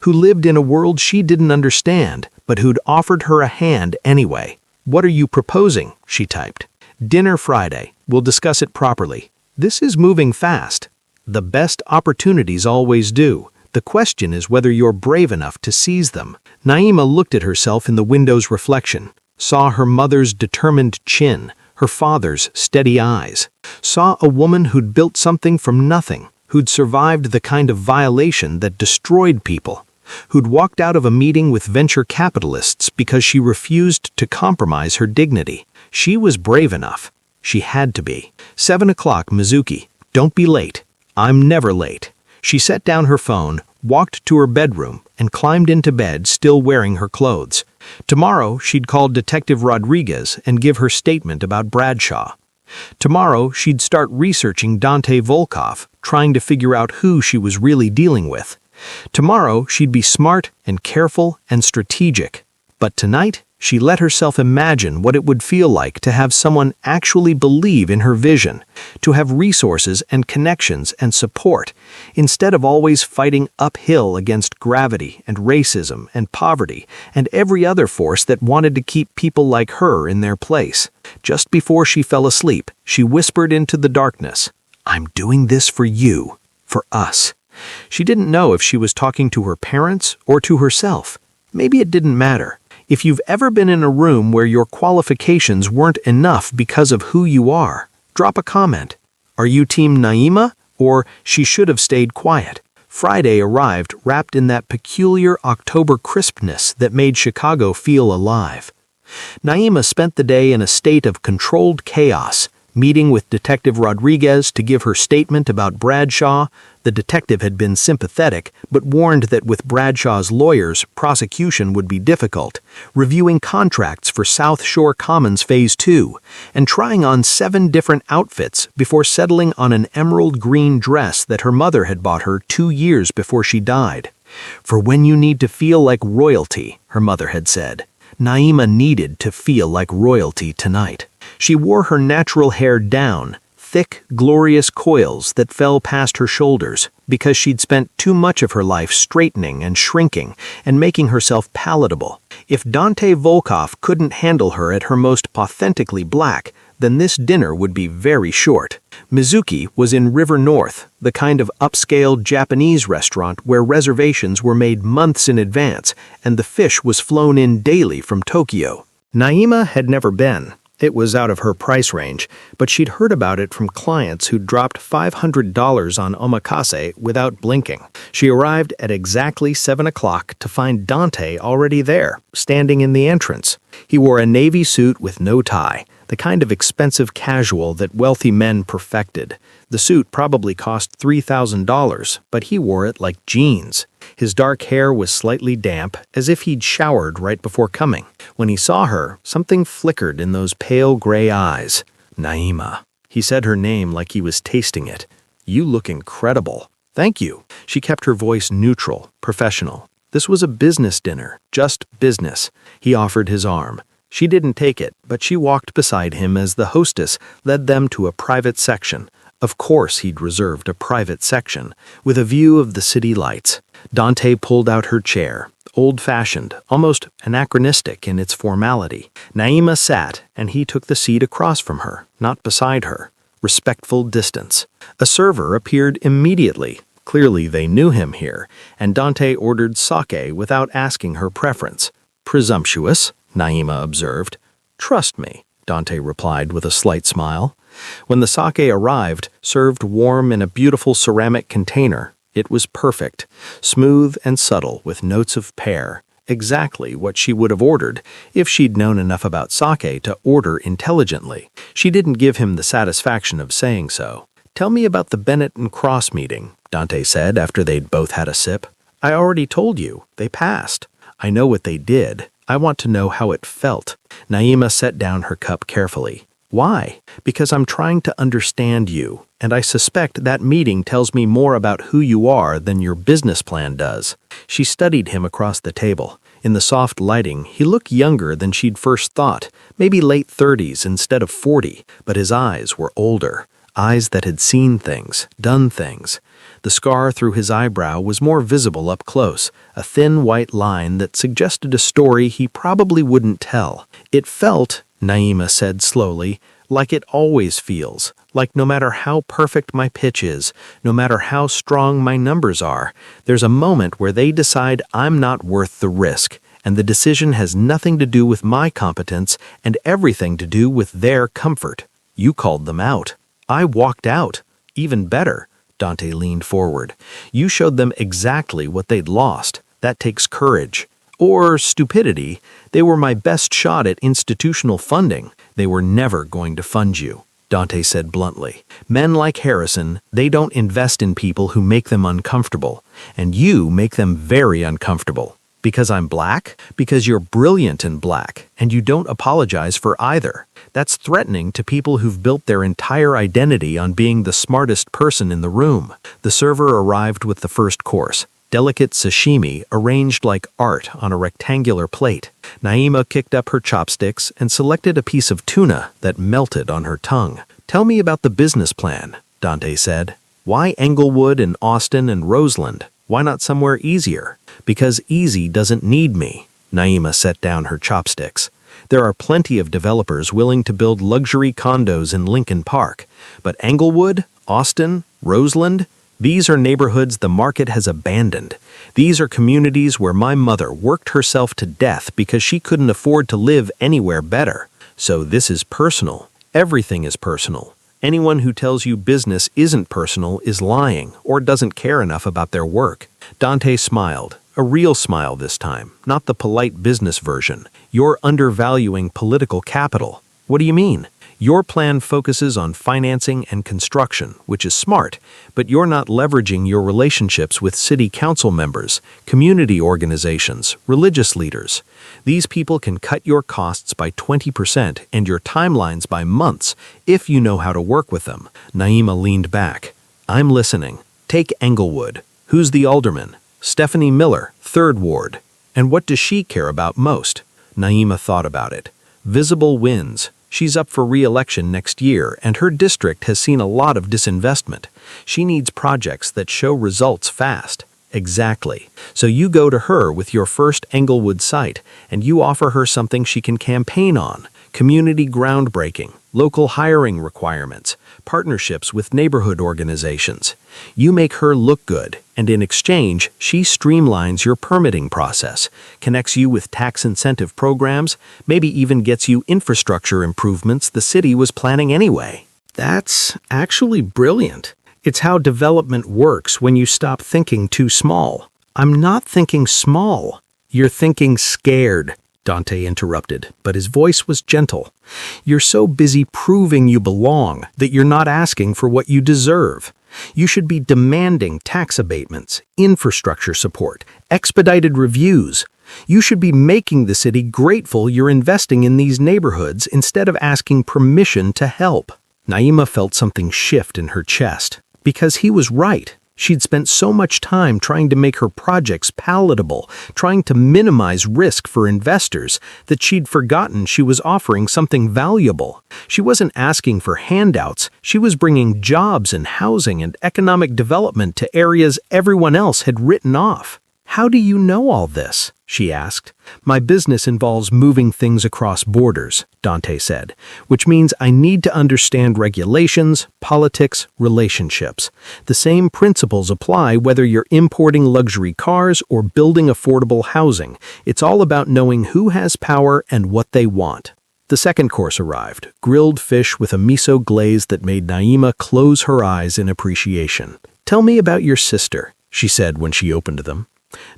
who lived in a world she didn't understand, but who'd offered her a hand anyway. What are you proposing? She typed. Dinner Friday. We'll discuss it properly. This is moving fast. The best opportunities always do. The question is whether you're brave enough to seize them. Naima looked at herself in the window's reflection, saw her mother's determined chin, her father's steady eyes, saw a woman who'd built something from nothing, who'd survived the kind of violation that destroyed people, who'd walked out of a meeting with venture capitalists because she refused to compromise her dignity. She was brave enough. She had to be. 7 o'clock, Mizuki. Don't be late. I'm never late. She set down her phone, walked to her bedroom, and climbed into bed, still wearing her clothes. Tomorrow, she'd call Detective Rodriguez and give her statement about Bradshaw. Tomorrow, she'd start researching Dante Volkov, trying to figure out who she was really dealing with. Tomorrow, she'd be smart and careful and strategic. But tonight, she let herself imagine what it would feel like to have someone actually believe in her vision, to have resources and connections and support, instead of always fighting uphill against gravity and racism and poverty and every other force that wanted to keep people like her in their place. Just before she fell asleep, she whispered into the darkness, "I'm doing this for you, for us." She didn't know if she was talking to her parents or to herself. Maybe it didn't matter. If you've ever been in a room where your qualifications weren't enough because of who you are, drop a comment. Are you Team Naima, or she should have stayed quiet? Friday arrived wrapped in that peculiar October crispness that made Chicago feel alive. Naima spent the day in a state of controlled chaos, meeting with Detective Rodriguez to give her statement about Bradshaw. The detective had been sympathetic, but warned that with Bradshaw's lawyers, prosecution would be difficult, reviewing contracts for South Shore Commons Phase 2, and trying on 7 different outfits before settling on an emerald green dress that her mother had bought her 2 years before she died. "For when you need to feel like royalty," her mother had said. Naima needed to feel like royalty tonight. She wore her natural hair down, thick, glorious coils that fell past her shoulders, because she'd spent too much of her life straightening and shrinking and making herself palatable. If Dante Volkov couldn't handle her at her most pathetically black, then this dinner would be very short. Mizuki was in River North, the kind of upscale Japanese restaurant where reservations were made months in advance, and the fish was flown in daily from Tokyo. Naima had never been. It was out of her price range, but she'd heard about it from clients who'd dropped $500 on omakase without blinking. She arrived at exactly 7 o'clock to find Dante already there, standing in the entrance. He wore a navy suit with no tie, the kind of expensive casual that wealthy men perfected. The suit probably cost $3,000, but he wore it like jeans. His dark hair was slightly damp, as if he'd showered right before coming. When he saw her, something flickered in those pale gray eyes. "Naima." He said her name like he was tasting it. "You look incredible." "Thank you." She kept her voice neutral, professional. This was a business dinner, just business. He offered his arm. She didn't take it, but she walked beside him as the hostess led them to a private section. Of course he'd reserved a private section, with a view of the city lights. Dante pulled out her chair, old-fashioned, almost anachronistic in its formality. Naima sat, and he took the seat across from her, not beside her. Respectful distance. A server appeared immediately. Clearly they knew him here, and Dante ordered sake without asking her preference. "Presumptuous," Naima observed. "Trust me," Dante replied with a slight smile. When the sake arrived, served warm in a beautiful ceramic container, it was perfect, smooth and subtle with notes of pear, exactly what she would have ordered if she'd known enough about sake to order intelligently. She didn't give him the satisfaction of saying so. "Tell me about the Bennett and Cross meeting," Dante said after they'd both had a sip. "I already told you. They passed. I know what they did. I want to know how it felt." Naima set down her cup carefully. "Why?" "Because I'm trying to understand you, and I suspect that meeting tells me more about who you are than your business plan does." She studied him across the table. In the soft lighting, he looked younger than she'd first thought, maybe late 30s instead of 40, but his eyes were older, eyes that had seen things, done things. The scar through his eyebrow was more visible up close, a thin white line that suggested a story he probably wouldn't tell. "It felt," Naima said slowly, "like it always feels, like no matter how perfect my pitch is, no matter how strong my numbers are, there's a moment where they decide I'm not worth the risk, and the decision has nothing to do with my competence and everything to do with their comfort. You called them out. I walked out. Even better, Dante leaned forward. You showed them exactly what they'd lost. That takes courage. Or stupidity. They were my best shot at institutional funding. They were never going to fund you, Dante said bluntly. Men like Harrison, they don't invest in people who make them uncomfortable. And you make them very uncomfortable. Because I'm black? Because you're brilliant in black, and you don't apologize for either. That's threatening to people who've built their entire identity on being the smartest person in the room. The server arrived with the first course, delicate sashimi arranged like art on a rectangular plate. Naima kicked up her chopsticks and selected a piece of tuna that melted on her tongue. Tell me about the business plan, Dante said. Why Englewood and Austin and Roseland? Why not somewhere easier? Because easy doesn't need me. Naima set down her chopsticks. There are plenty of developers willing to build luxury condos in Lincoln Park. But Englewood, Austin, Roseland, these are neighborhoods the market has abandoned. These are communities where my mother worked herself to death because she couldn't afford to live anywhere better. So this is personal. Everything is personal. Anyone who tells you business isn't personal is lying or doesn't care enough about their work. Dante smiled, a real smile this time, not the polite business version. You're undervaluing political capital. What do you mean? Your plan focuses on financing and construction, which is smart, but you're not leveraging your relationships with city council members, community organizations, religious leaders. These people can cut your costs by 20% and your timelines by months if you know how to work with them. Naima leaned back. I'm listening. Take Englewood. Who's the alderman? Stephanie Miller, 3rd Ward. And what does she care about most? Naima thought about it. Visible wins. She's up for re-election next year, and her district has seen a lot of disinvestment. She needs projects that show results fast. Exactly. So you go to her with your first Englewood site, and you offer her something she can campaign on. Community groundbreaking, local hiring requirements, partnerships with neighborhood organizations. You make her look good, and in exchange, she streamlines your permitting process, connects you with tax incentive programs, maybe even gets you infrastructure improvements the city was planning anyway. That's actually brilliant. It's how development works when you stop thinking too small. I'm not thinking small. You're thinking scared, Dante interrupted, but his voice was gentle. You're so busy proving you belong that you're not asking for what you deserve. You should be demanding tax abatements, infrastructure support, expedited reviews. You should be making the city grateful you're investing in these neighborhoods instead of asking permission to help. Naima felt something shift in her chest. Because he was right. She'd spent so much time trying to make her projects palatable, trying to minimize risk for investors, that she'd forgotten she was offering something valuable. She wasn't asking for handouts. She was bringing jobs and housing and economic development to areas everyone else had written off. How do you know all this? She asked. My business involves moving things across borders, Dante said, which means I need to understand regulations, politics, relationships. The same principles apply whether you're importing luxury cars or building affordable housing. It's all about knowing who has power and what they want. The second course arrived, grilled fish with a miso glaze that made Naima close her eyes in appreciation. Tell me about your sister, she said when she opened them.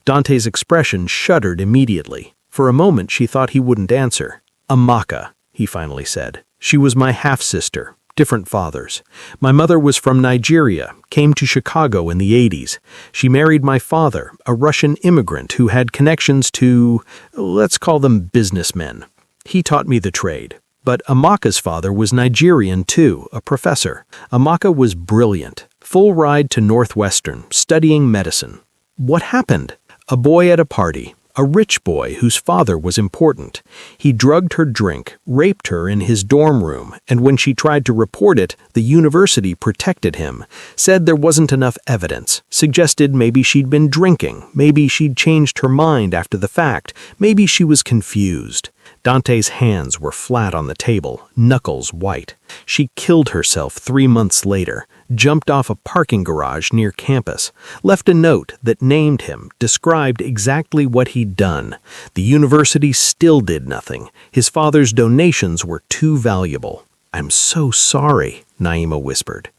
Dante's expression shuddered immediately. For a moment she thought he wouldn't answer. Amaka, he finally said. She was my half-sister, different fathers. My mother was from Nigeria, came to Chicago in the 80s. She married my father, a Russian immigrant who had connections to, let's call them businessmen. He taught me the trade. But Amaka's father was Nigerian too, a professor. Amaka was brilliant, full ride to Northwestern, studying medicine. What happened? A boy at a party, a rich boy whose father was important. He drugged her drink, raped her in his dorm room, and when she tried to report it, the university protected him, said there wasn't enough evidence, suggested maybe she'd been drinking, maybe she'd changed her mind after the fact, maybe she was confused. Dante's hands were flat on the table, knuckles white. She killed herself 3 months later, jumped off a parking garage near campus, left a note that named him, described exactly what he'd done. The university still did nothing. His father's donations were too valuable. I'm so sorry, Naima whispered.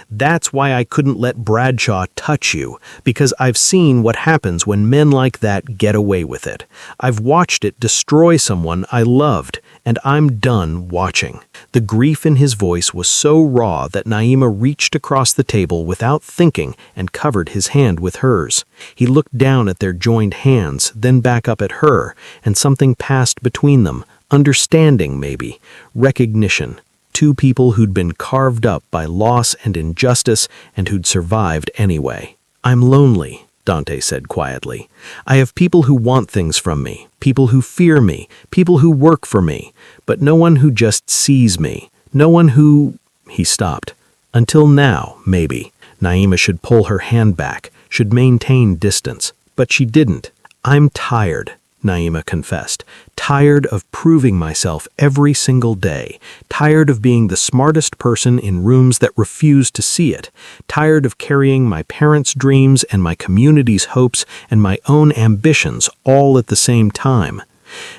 That's why I couldn't let Bradshaw touch you, because I've seen what happens when men like that get away with it. I've watched it destroy someone I loved, and I'm done watching." The grief in his voice was so raw that Naima reached across the table without thinking and covered his hand with hers. He looked down at their joined hands, then back up at her, and something passed between them. Understanding, maybe. Recognition. Two people who'd been carved up by loss and injustice and who'd survived anyway. "I'm lonely," Dante said quietly. "I have people who want things from me, people who fear me, people who work for me, but no one who just sees me. No one who—" He stopped. Until now, maybe. Naima should pull her hand back, should maintain distance. But she didn't. "I'm tired," Naima confessed. "Tired of proving myself every single day. Tired of being the smartest person in rooms that refuse to see it. Tired of carrying my parents' dreams and my community's hopes and my own ambitions all at the same time."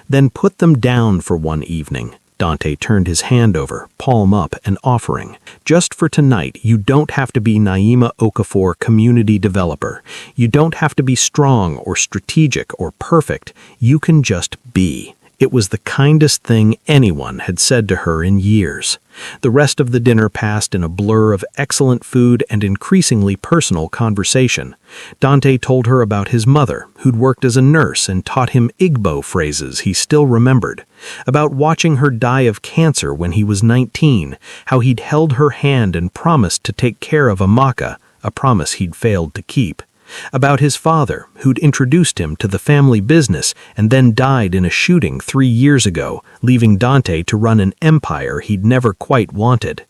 "Then put them down for one evening." Dante turned his hand over, palm up, and offering. "Just for tonight, you don't have to be Naima Okafor, community developer. You don't have to be strong or strategic or perfect. You can just be." It was the kindest thing anyone had said to her in years. The rest of the dinner passed in a blur of excellent food and increasingly personal conversation. Dante told her about his mother, who'd worked as a nurse and taught him Igbo phrases he still remembered. About watching her die of cancer when he was 19, how he'd held her hand and promised to take care of Amaka, a promise he'd failed to keep. About his father, who'd introduced him to the family business and then died in a shooting 3 years ago, leaving Dante to run an empire he'd never quite wanted.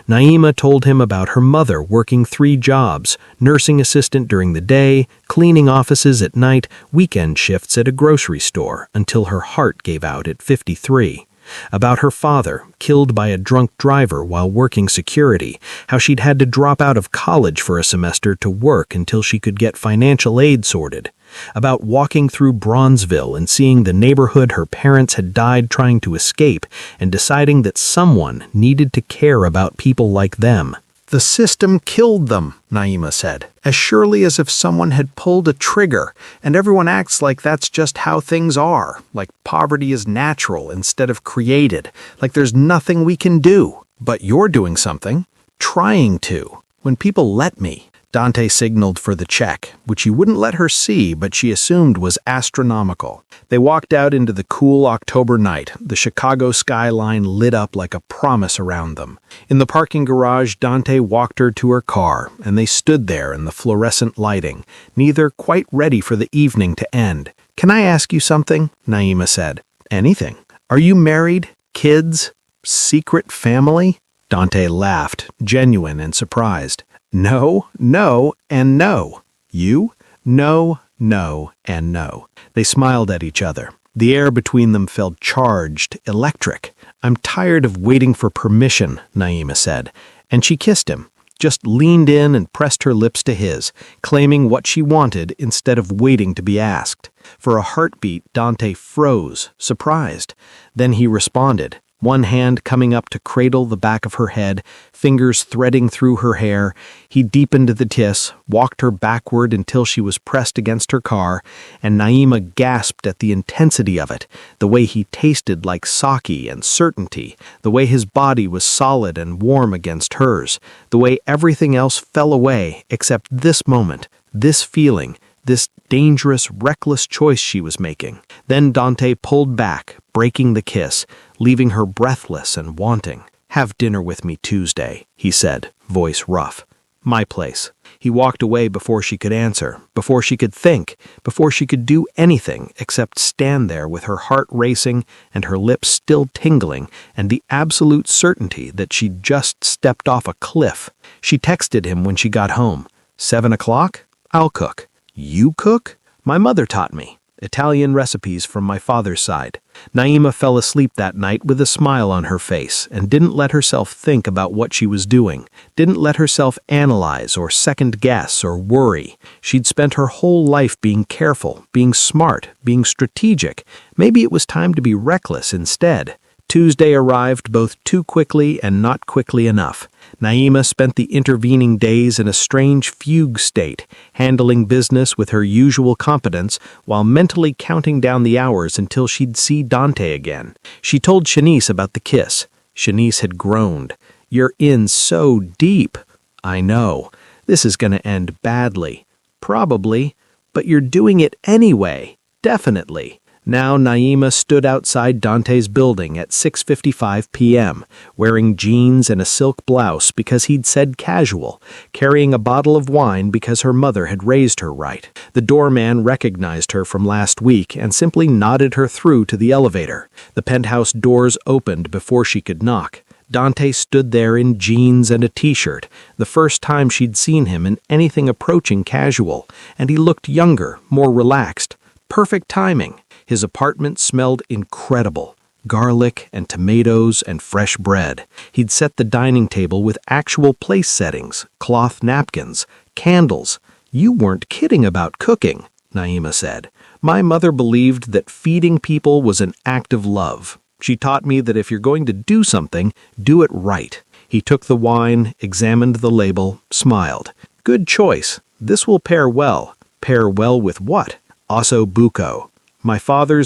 Naima told him about her mother working 3 jobs, nursing assistant during the day, cleaning offices at night, weekend shifts at a grocery store, until her heart gave out at 53. About her father, killed by a drunk driver while working security, how she'd had to drop out of college for a semester to work until she could get financial aid sorted. About walking through Bronzeville and seeing the neighborhood her parents had died trying to escape and deciding that someone needed to care about people like them. "The system killed them," Naima said, "as surely as if someone had pulled a trigger, and everyone acts like that's just how things are, like poverty is natural instead of created, like there's nothing we can do. But you're doing something, trying to. When people let me." Dante signaled for the check, which he wouldn't let her see but she assumed was astronomical. They walked out into the cool October night, the Chicago skyline lit up like a promise around them. In the parking garage, Dante walked her to her car, and they stood there in the fluorescent lighting, neither quite ready for the evening to end. "Can I ask you something?" Naima said. "Anything. Are you married? Kids? Secret family?" Dante laughed, genuine and surprised. "No, no, and no. You? No, no, and no." They smiled at each other. The air between them felt charged, electric. "I'm tired of waiting for permission," Naima said, and she kissed him, just leaned in and pressed her lips to his, claiming what she wanted instead of waiting to be asked. For a heartbeat, Dante froze, surprised. Then he responded, one hand coming up to cradle the back of her head, fingers threading through her hair. He deepened the kiss, walked her backward until she was pressed against her car, and Naima gasped at the intensity of it, the way he tasted like sake and certainty, the way his body was solid and warm against hers, the way everything else fell away except this moment, this feeling, this dangerous, reckless choice she was making. Then Dante pulled back, breaking the kiss, leaving her breathless and wanting. "Have dinner with me Tuesday," he said, voice rough. "My place." He walked away before she could answer, before she could think, before she could do anything except stand there with her heart racing and her lips still tingling and the absolute certainty that she'd just stepped off a cliff. She texted him when she got home. 7 o'clock? I'll cook. You cook? My mother taught me. Italian recipes from my father's side. Naima fell asleep that night with a smile on her face and didn't let herself think about what she was doing, didn't let herself analyze or second-guess or worry. She'd spent her whole life being careful, being smart, being strategic. Maybe it was time to be reckless instead. Tuesday arrived both too quickly and not quickly enough. Naima spent the intervening days in a strange fugue state, handling business with her usual competence while mentally counting down the hours until she'd see Dante again. She told Shanice about the kiss. Shanice had groaned. "You're in so deep." "I know. This is going to end badly." "Probably. But you're doing it anyway. Definitely." Now Naima stood outside Dante's building at 6:55 p.m., wearing jeans and a silk blouse because he'd said casual, carrying a bottle of wine because her mother had raised her right. The doorman recognized her from last week and simply nodded her through to the elevator. The penthouse doors opened before she could knock. Dante stood there in jeans and a t-shirt, the first time she'd seen him in anything approaching casual, and he looked younger, more relaxed. Perfect timing. His apartment smelled incredible. Garlic and tomatoes and fresh bread. He'd set the dining table with actual place settings, cloth napkins, candles. "You weren't kidding about cooking," Naima said. "My mother believed that feeding people was an act of love. She taught me that if you're going to do something, do it right." He took the wine, examined the label, smiled. "Good choice. This will pair well." "Pair well with what?" "Osso buco. My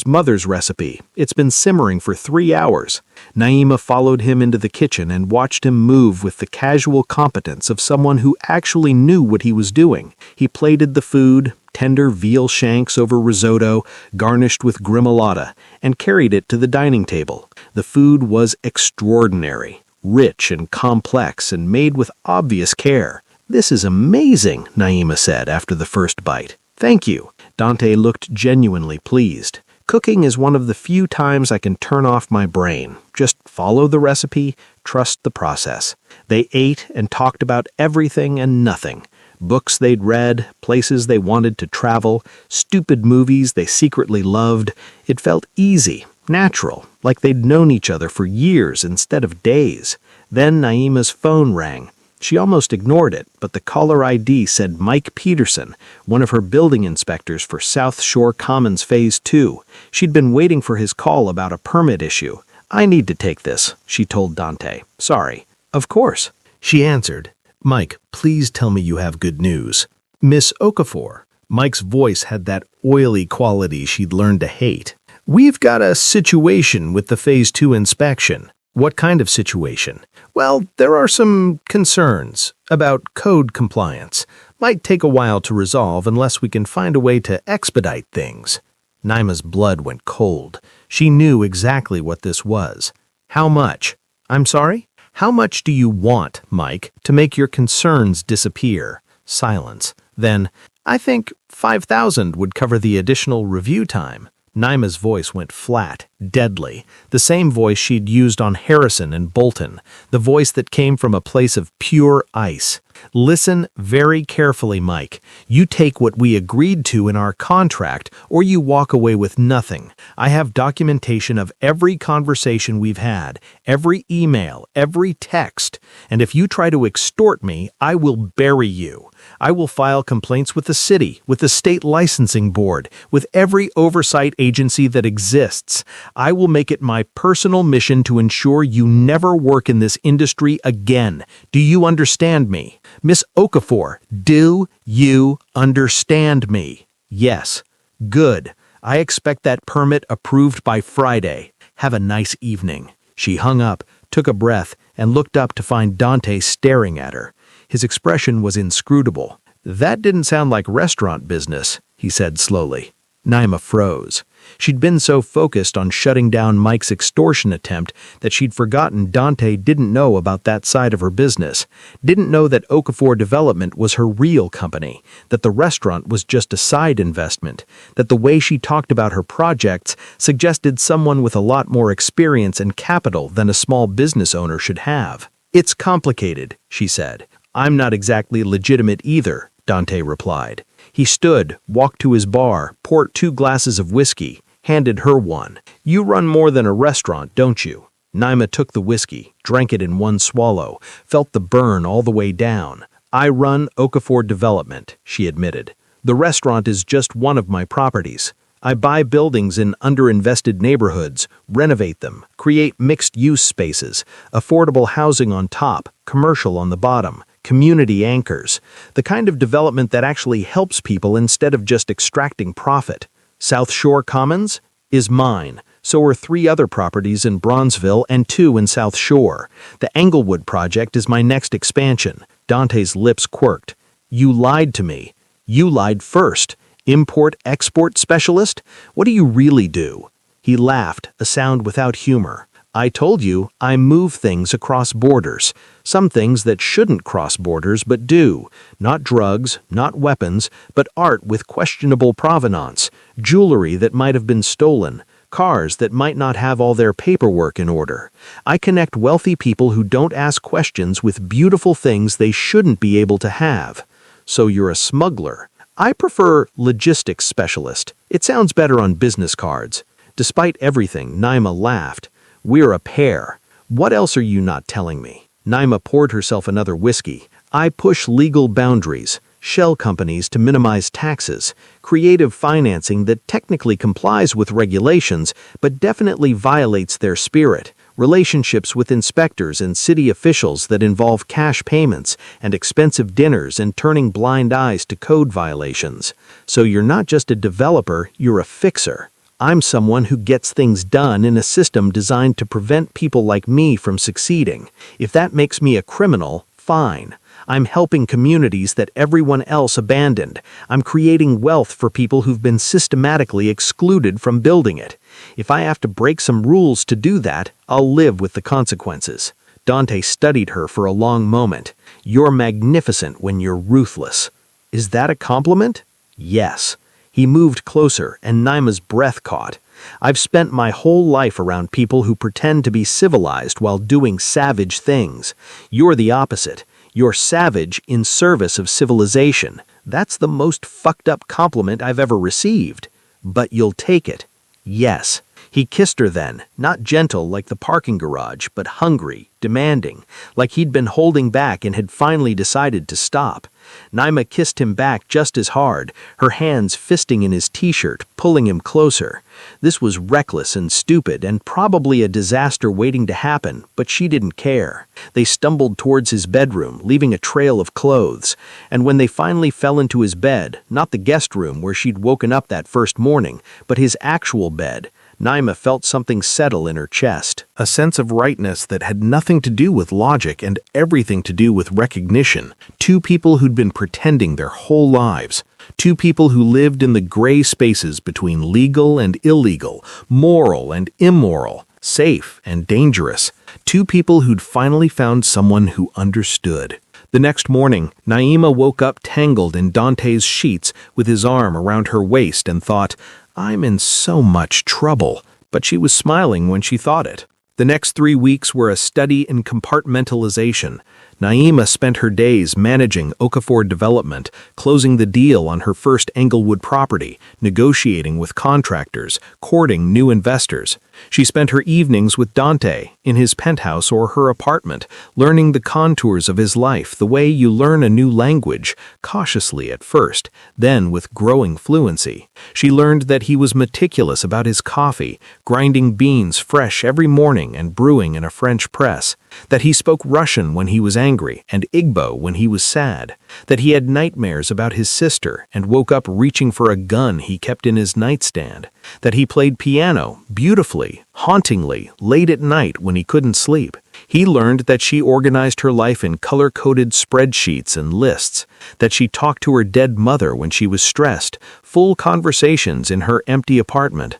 mother's recipe. It's been simmering for 3 hours." Naima followed him into the kitchen and watched him move with the casual competence of someone who actually knew what he was doing. He plated the food, tender veal shanks over risotto, garnished with gremolata, and carried it to the dining table. The food was extraordinary, rich and complex and made with obvious care. "This is amazing," Naima said after the first bite. "Thank you." Dante looked genuinely pleased. "Cooking is one of the few times I can turn off my brain. Just follow the recipe, trust the process." They ate and talked about everything and nothing. Books they'd read, places they wanted to travel, stupid movies they secretly loved. It felt easy, natural, like they'd known each other for years instead of days. Then Naima's phone rang. She almost ignored it, but the caller ID said Mike Peterson, one of her building inspectors for South Shore Commons Phase 2. She'd been waiting for his call about a permit issue. "I need to take this," she told Dante. "Sorry." "Of course," she answered. "Mike, please tell me you have good news." "Miss Okafor." Mike's voice had that oily quality she'd learned to hate. "We've got a situation with the Phase 2 inspection." "What kind of situation?" "Well, there are some concerns about code compliance. Might take a while to resolve unless we can find a way to expedite things." Naima's blood went cold. She knew exactly what this was. "How much?" "I'm sorry?" "How much do you want, Mike, to make your concerns disappear?" Silence. Then, "I think 5,000 would cover the additional review time." Naima's voice went flat, deadly, the same voice she'd used on Harrison and Bolton, the voice that came from a place of pure ice. "Listen very carefully, Mike. You take what we agreed to in our contract, or you walk away with nothing. I have documentation of every conversation we've had, every email, every text, and if you try to extort me, I will bury you. I will file complaints with the city, with the state licensing board, with every oversight agency that exists. I will make it my personal mission to ensure you never work in this industry again. Do you understand me? Miss Okafor, do you understand me?" "Yes." "Good. I expect that permit approved by Friday. Have a nice evening." She hung up, took a breath, and looked up to find Dante staring at her. His expression was inscrutable. "That didn't sound like restaurant business," he said slowly. Naima froze. She'd been so focused on shutting down Mike's extortion attempt that she'd forgotten Dante didn't know about that side of her business, didn't know that Okafor Development was her real company, that the restaurant was just a side investment, that the way she talked about her projects suggested someone with a lot more experience and capital than a small business owner should have. "It's complicated," she said. "I'm not exactly legitimate either," Dante replied. He stood, walked to his bar, poured 2 glasses of whiskey, handed her one. "You run more than a restaurant, don't you?" Naima took the whiskey, drank it in one swallow, felt the burn all the way down. "I run Okafor Development," she admitted. "The restaurant is just one of my properties. I buy buildings in underinvested neighborhoods, renovate them, create mixed-use spaces, affordable housing on top, commercial on the bottom, community anchors, the kind of development that actually helps people instead of just extracting profit. South Shore Commons is mine. So are 3 other properties in Bronzeville and 2 in South Shore. The Englewood project is my next expansion. Dante's lips quirked. You lied to me. You lied first. Import-export specialist? What do you really do? He laughed, a sound without humor. I told you I move things across borders. Some things that shouldn't cross borders but do. Not drugs, not weapons, but art with questionable provenance. Jewelry that might have been stolen. Cars that might not have all their paperwork in order. I connect wealthy people who don't ask questions with beautiful things they shouldn't be able to have. So you're a smuggler. I prefer logistics specialist. It sounds better on business cards. Despite everything, Naima laughed. We're a pair. What else are you not telling me? Naima poured herself another whiskey. I push legal boundaries. Shell companies to minimize taxes, creative financing that technically complies with regulations but definitely violates their spirit, relationships with inspectors and city officials that involve cash payments and expensive dinners and turning blind eyes to code violations. So you're not just a developer, you're a fixer. I'm someone who gets things done in a system designed to prevent people like me from succeeding. If that makes me a criminal, fine. I'm helping communities that everyone else abandoned. I'm creating wealth for people who've been systematically excluded from building it. If I have to break some rules to do that, I'll live with the consequences. Dante studied her for a long moment. You're magnificent when you're ruthless. Is that a compliment? Yes. He moved closer, and Naima's breath caught. I've spent my whole life around people who pretend to be civilized while doing savage things. You're the opposite. You're savage in service of civilization. That's the most fucked up compliment I've ever received. But you'll take it. Yes. He kissed her then, not gentle like the parking garage, but hungry, demanding, like he'd been holding back and had finally decided to stop. Naima kissed him back just as hard, her hands fisting in his t-shirt, pulling him closer. This was reckless and stupid and probably a disaster waiting to happen, but she didn't care. They stumbled towards his bedroom, leaving a trail of clothes. And when they finally fell into his bed, not the guest room where she'd woken up that first morning, but his actual bed, Naima felt something settle in her chest. A sense of rightness that had nothing to do with logic and everything to do with recognition. 2 people who'd been pretending their whole lives. 2 people who lived in the gray spaces between legal and illegal, moral and immoral, safe and dangerous. 2 people who'd finally found someone who understood. The next morning, Naima woke up tangled in Dante's sheets with his arm around her waist and thought, I'm in so much trouble. But she was smiling when she thought it. The next 3 weeks were a study in compartmentalization. Naima spent her days managing Okafor development, closing the deal on her first Englewood property, negotiating with contractors, courting new investors. She spent her evenings with Dante, in his penthouse or her apartment, learning the contours of his life the way you learn a new language, cautiously at first, then with growing fluency. She learned that he was meticulous about his coffee, grinding beans fresh every morning and brewing in a French press, that he spoke Russian when he was angry and Igbo when he was sad, that he had nightmares about his sister and woke up reaching for a gun he kept in his nightstand, that he played piano beautifully, hauntingly, late at night when he couldn't sleep. He learned that she organized her life in color-coded spreadsheets and lists, that she talked to her dead mother when she was stressed, full conversations in her empty apartment,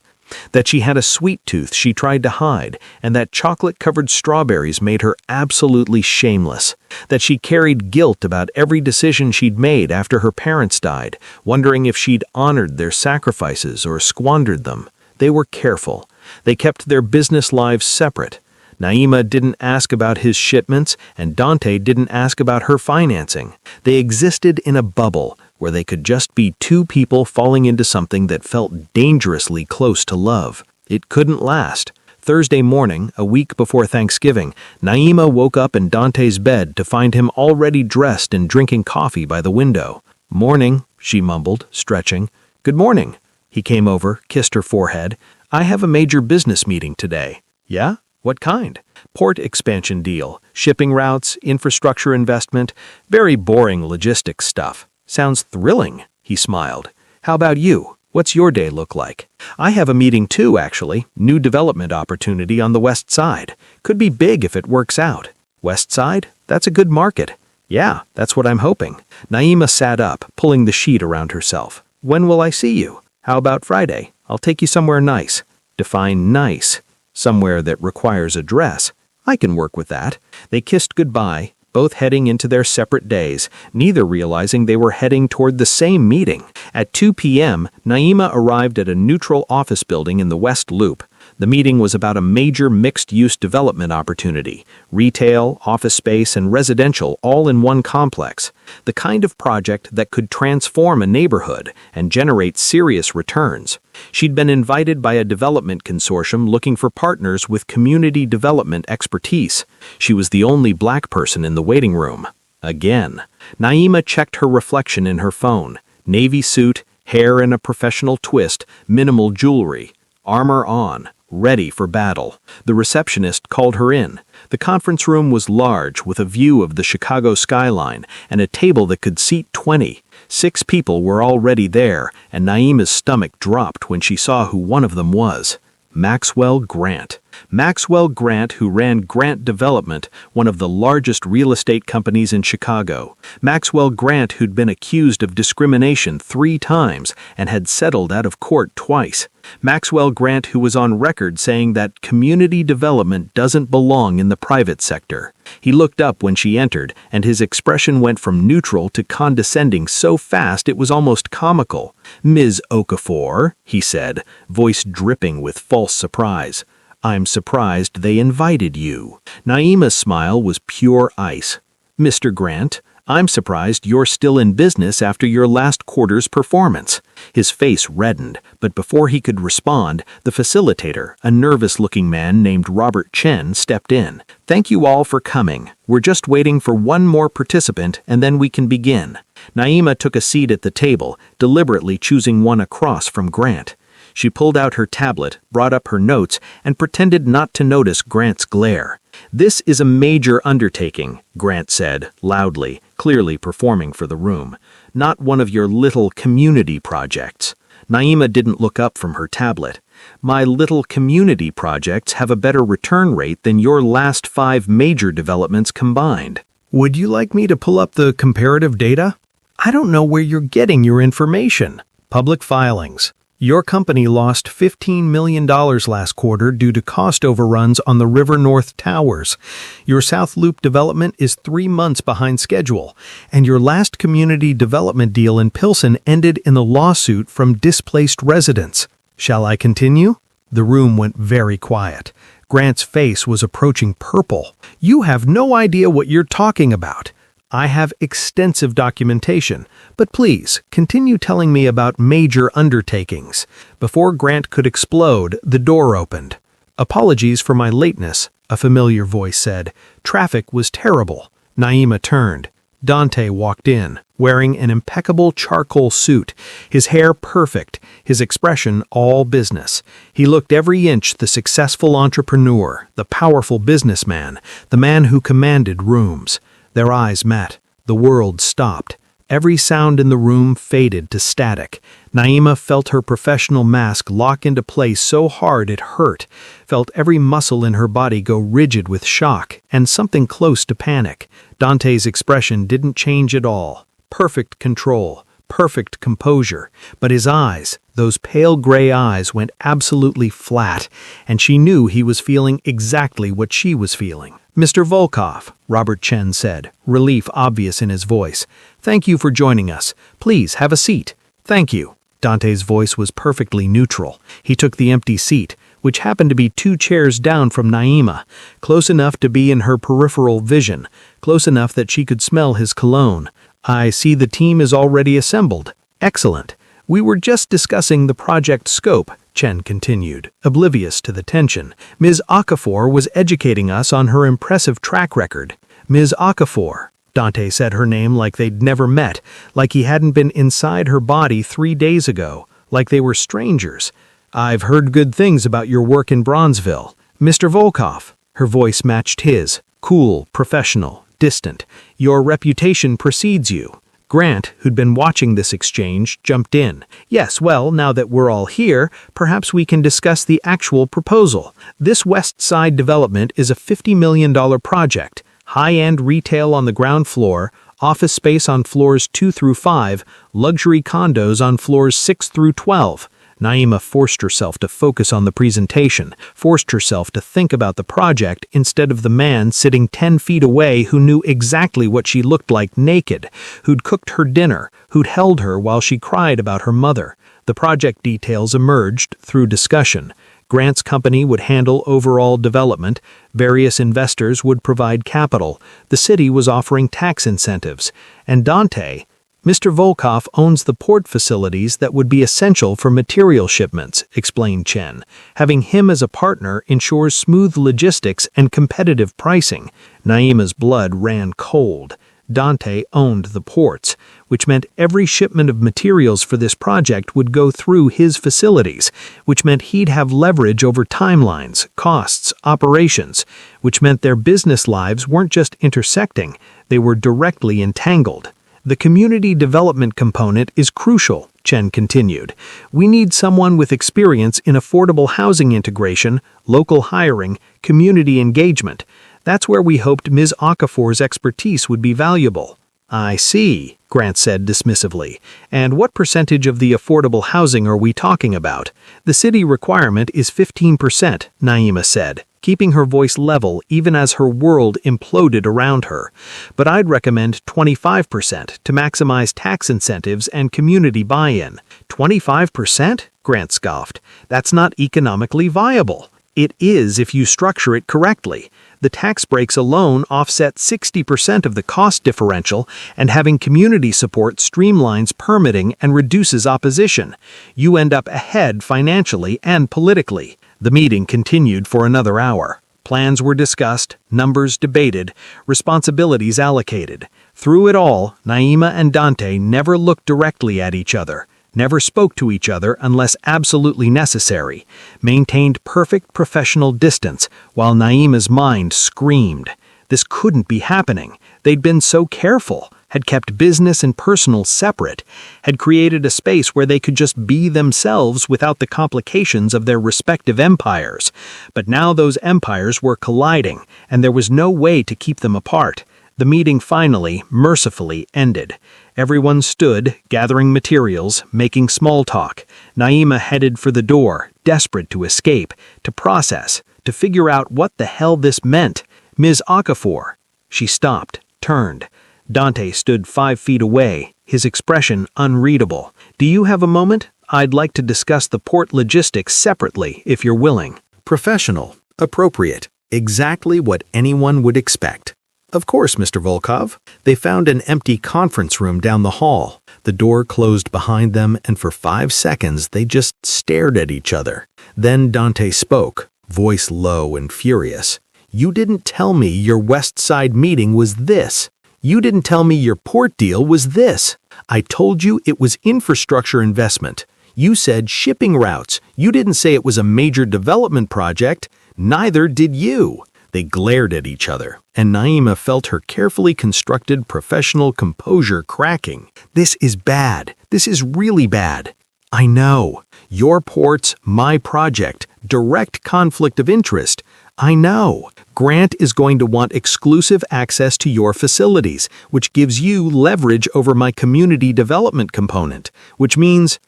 that she had a sweet tooth she tried to hide, and that chocolate-covered strawberries made her absolutely shameless, that she carried guilt about every decision she'd made after her parents died, wondering if she'd honored their sacrifices or squandered them. They were careful. They kept their business lives separate. Naima didn't ask about his shipments, and Dante didn't ask about her financing. They existed in a bubble, where they could just be 2 people falling into something that felt dangerously close to love. It couldn't last. Thursday morning, a week before Thanksgiving, Naima woke up in Dante's bed to find him already dressed and drinking coffee by the window. "Morning," she mumbled, stretching. "Good morning." He came over, kissed her forehead. "I have a major business meeting today." "Yeah? What kind?" "Port expansion deal, shipping routes, infrastructure investment, very boring logistics stuff." "Sounds thrilling," he smiled. "How about you? What's your day look like?" "I have a meeting too, actually. New development opportunity on the west side. Could be big if it works out." "West side? That's a good market." "Yeah, that's what I'm hoping." Naima sat up, pulling the sheet around herself. "When will I see you?" "How about Friday? I'll take you somewhere nice." "Define nice." "Somewhere that requires a dress." "I can work with that." They kissed goodbye, both heading into their separate days, neither realizing they were heading toward the same meeting. At 2 p.m., Naima arrived at a neutral office building in the West Loop. The meeting was about a major mixed-use development opportunity, retail, office space, and residential all in one complex, the kind of project that could transform a neighborhood and generate serious returns. She'd been invited by a development consortium looking for partners with community development expertise. She was the only black person in the waiting room. Again. Naima checked her reflection in her phone. Navy suit, hair in a professional twist, minimal jewelry. Armor on. Ready for battle. The receptionist called her in. The conference room was large, with a view of the Chicago skyline and a table that could seat 20. 6 people were already there, and Naima's stomach dropped when she saw who one of them was. Maxwell Grant. Maxwell Grant, who ran Grant Development, one of the largest real estate companies in Chicago. Maxwell Grant, who'd been accused of discrimination 3 times and had settled out of court twice. Maxwell Grant, who was on record saying that community development doesn't belong in the private sector. He looked up when she entered, and his expression went from neutral to condescending so fast it was almost comical. "Ms. Okafor," he said, voice dripping with false surprise. "I'm surprised they invited you." Naima's smile was pure ice. "Mr. Grant, I'm surprised you're still in business after your last quarter's performance." His face reddened, but before he could respond, the facilitator, a nervous-looking man named Robert Chen, stepped in. "Thank you all for coming. We're just waiting for one more participant, and then we can begin." Naima took a seat at the table, deliberately choosing one across from Grant. She pulled out her tablet, brought up her notes, and pretended not to notice Grant's glare. "This is a major undertaking," Grant said, loudly, clearly performing for the room. "Not one of your little community projects." Naima didn't look up from her tablet. "My little community projects have a better return rate than your last 5 major developments combined." "Would you like me to pull up the comparative data?" "I don't know where you're getting your information." "Public filings. Your company lost $15 million last quarter due to cost overruns on the River North Towers. Your South Loop development is 3 months behind schedule, and your last community development deal in Pilsen ended in a lawsuit from displaced residents. Shall I continue?" The room went very quiet. Grant's face was approaching purple. "You have no idea what you're talking about. I have extensive documentation, but please, continue telling me about major undertakings." Before Grant could explode, the door opened. "Apologies for my lateness," a familiar voice said. "Traffic was terrible." Naima turned. Dante walked in, wearing an impeccable charcoal suit, his hair perfect, his expression all business. He looked every inch the successful entrepreneur, the powerful businessman, the man who commanded rooms. Their eyes met. The world stopped. Every sound in the room faded to static. Naima felt her professional mask lock into place so hard it hurt, felt every muscle in her body go rigid with shock and something close to panic. Dante's expression didn't change at all. Perfect control, perfect composure, but his eyes, those pale gray eyes, went absolutely flat, and she knew he was feeling exactly what she was feeling. "Mr. Volkov," Robert Chen said, relief obvious in his voice. "Thank you for joining us. Please have a seat." "Thank you." Dante's voice was perfectly neutral. He took the empty seat, which happened to be 2 chairs down from Naima, close enough to be in her peripheral vision, close enough that she could smell his cologne. "I see the team is already assembled. Excellent. We were just discussing the project scope," Chen continued, oblivious to the tension. "Ms. Okafor was educating us on her impressive track record." "Ms. Okafor." Dante said her name like they'd never met, like he hadn't been inside her body 3 days ago. like they were strangers. "I've heard good things about your work in Bronzeville. Mr. Volkov." Her voice matched his, cool, professional, distant. "Your reputation precedes you." Grant, who'd been watching this exchange, jumped in. "Yes, well, now that we're all here, perhaps we can discuss the actual proposal. This West Side development is a $50 million project. High-end retail on the ground floor, office space on floors 2 through 5, luxury condos on floors 6 through 12. Naima forced herself to focus on the presentation, forced herself to think about the project instead of the man sitting 10 feet away who knew exactly what she looked like naked, who'd cooked her dinner, who'd held her while she cried about her mother. The project details emerged through discussion. Grant's company would handle overall development, various investors would provide capital, the city was offering tax incentives, and Dante, Mr. Volkov owns the port facilities that would be essential for material shipments, explained Chen. Having him as a partner ensures smooth logistics and competitive pricing. Naima's blood ran cold. Dante owned the ports, which meant every shipment of materials for this project would go through his facilities, which meant he'd have leverage over timelines, costs, operations, which meant their business lives weren't just intersecting, they were directly entangled. "The community development component is crucial," Chen continued. "We need someone with experience in affordable housing integration, local hiring, community engagement. That's where we hoped Ms. Okafor's expertise would be valuable." "I see," Grant said dismissively. "And what percentage of the affordable housing are we talking about?" "The city requirement is 15%, Naima said, keeping her voice level even as her world imploded around her. "But I'd recommend 25% to maximize tax incentives and community buy-in." 25%? Grant scoffed. "That's not economically viable." "It is if you structure it correctly. The tax breaks alone offset 60% of the cost differential, and having community support streamlines permitting and reduces opposition. You end up ahead financially and politically." The meeting continued for another hour. Plans were discussed, numbers debated, responsibilities allocated. Through it all, Naima and Dante never looked directly at each other, never spoke to each other unless absolutely necessary, maintained perfect professional distance while Naima's mind screamed. This couldn't be happening. They'd been so careful, had kept business and personal separate, had created a space where they could just be themselves without the complications of their respective empires. But now those empires were colliding, and there was no way to keep them apart. The meeting finally, mercifully, ended. Everyone stood, gathering materials, making small talk. Naima headed for the door, desperate to escape, to process, to figure out what the hell this meant. "Ms. Okafor." She stopped, turned. Dante stood 5 feet away, his expression unreadable. "Do you have a moment? I'd like to discuss the port logistics separately, if you're willing." Professional, appropriate, exactly what anyone would expect. "Of course, Mr. Volkov." They found an empty conference room down the hall. The door closed behind them, and for 5 seconds they just stared at each other. Then Dante spoke, voice low and furious. "You didn't tell me your West Side meeting was this. You didn't tell me your port deal was this. I told you it was infrastructure investment. You said shipping routes. You didn't say it was a major development project. Neither did you." They glared at each other, and Naima felt her carefully constructed professional composure cracking. "This is bad. This is really bad. I know. Your port's my project. Direct conflict of interest. I know. Grant is going to want exclusive access to your facilities, which gives you leverage over my community development component, which means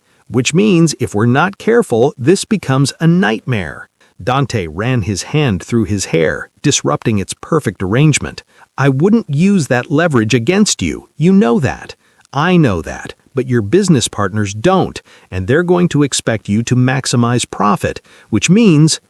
if we're not careful, this becomes a nightmare." Dante ran his hand through his hair, disrupting its perfect arrangement. "I wouldn't use that leverage against you. You know that. I know that. But your business partners don't, and they're going to expect you to maximize profit, which means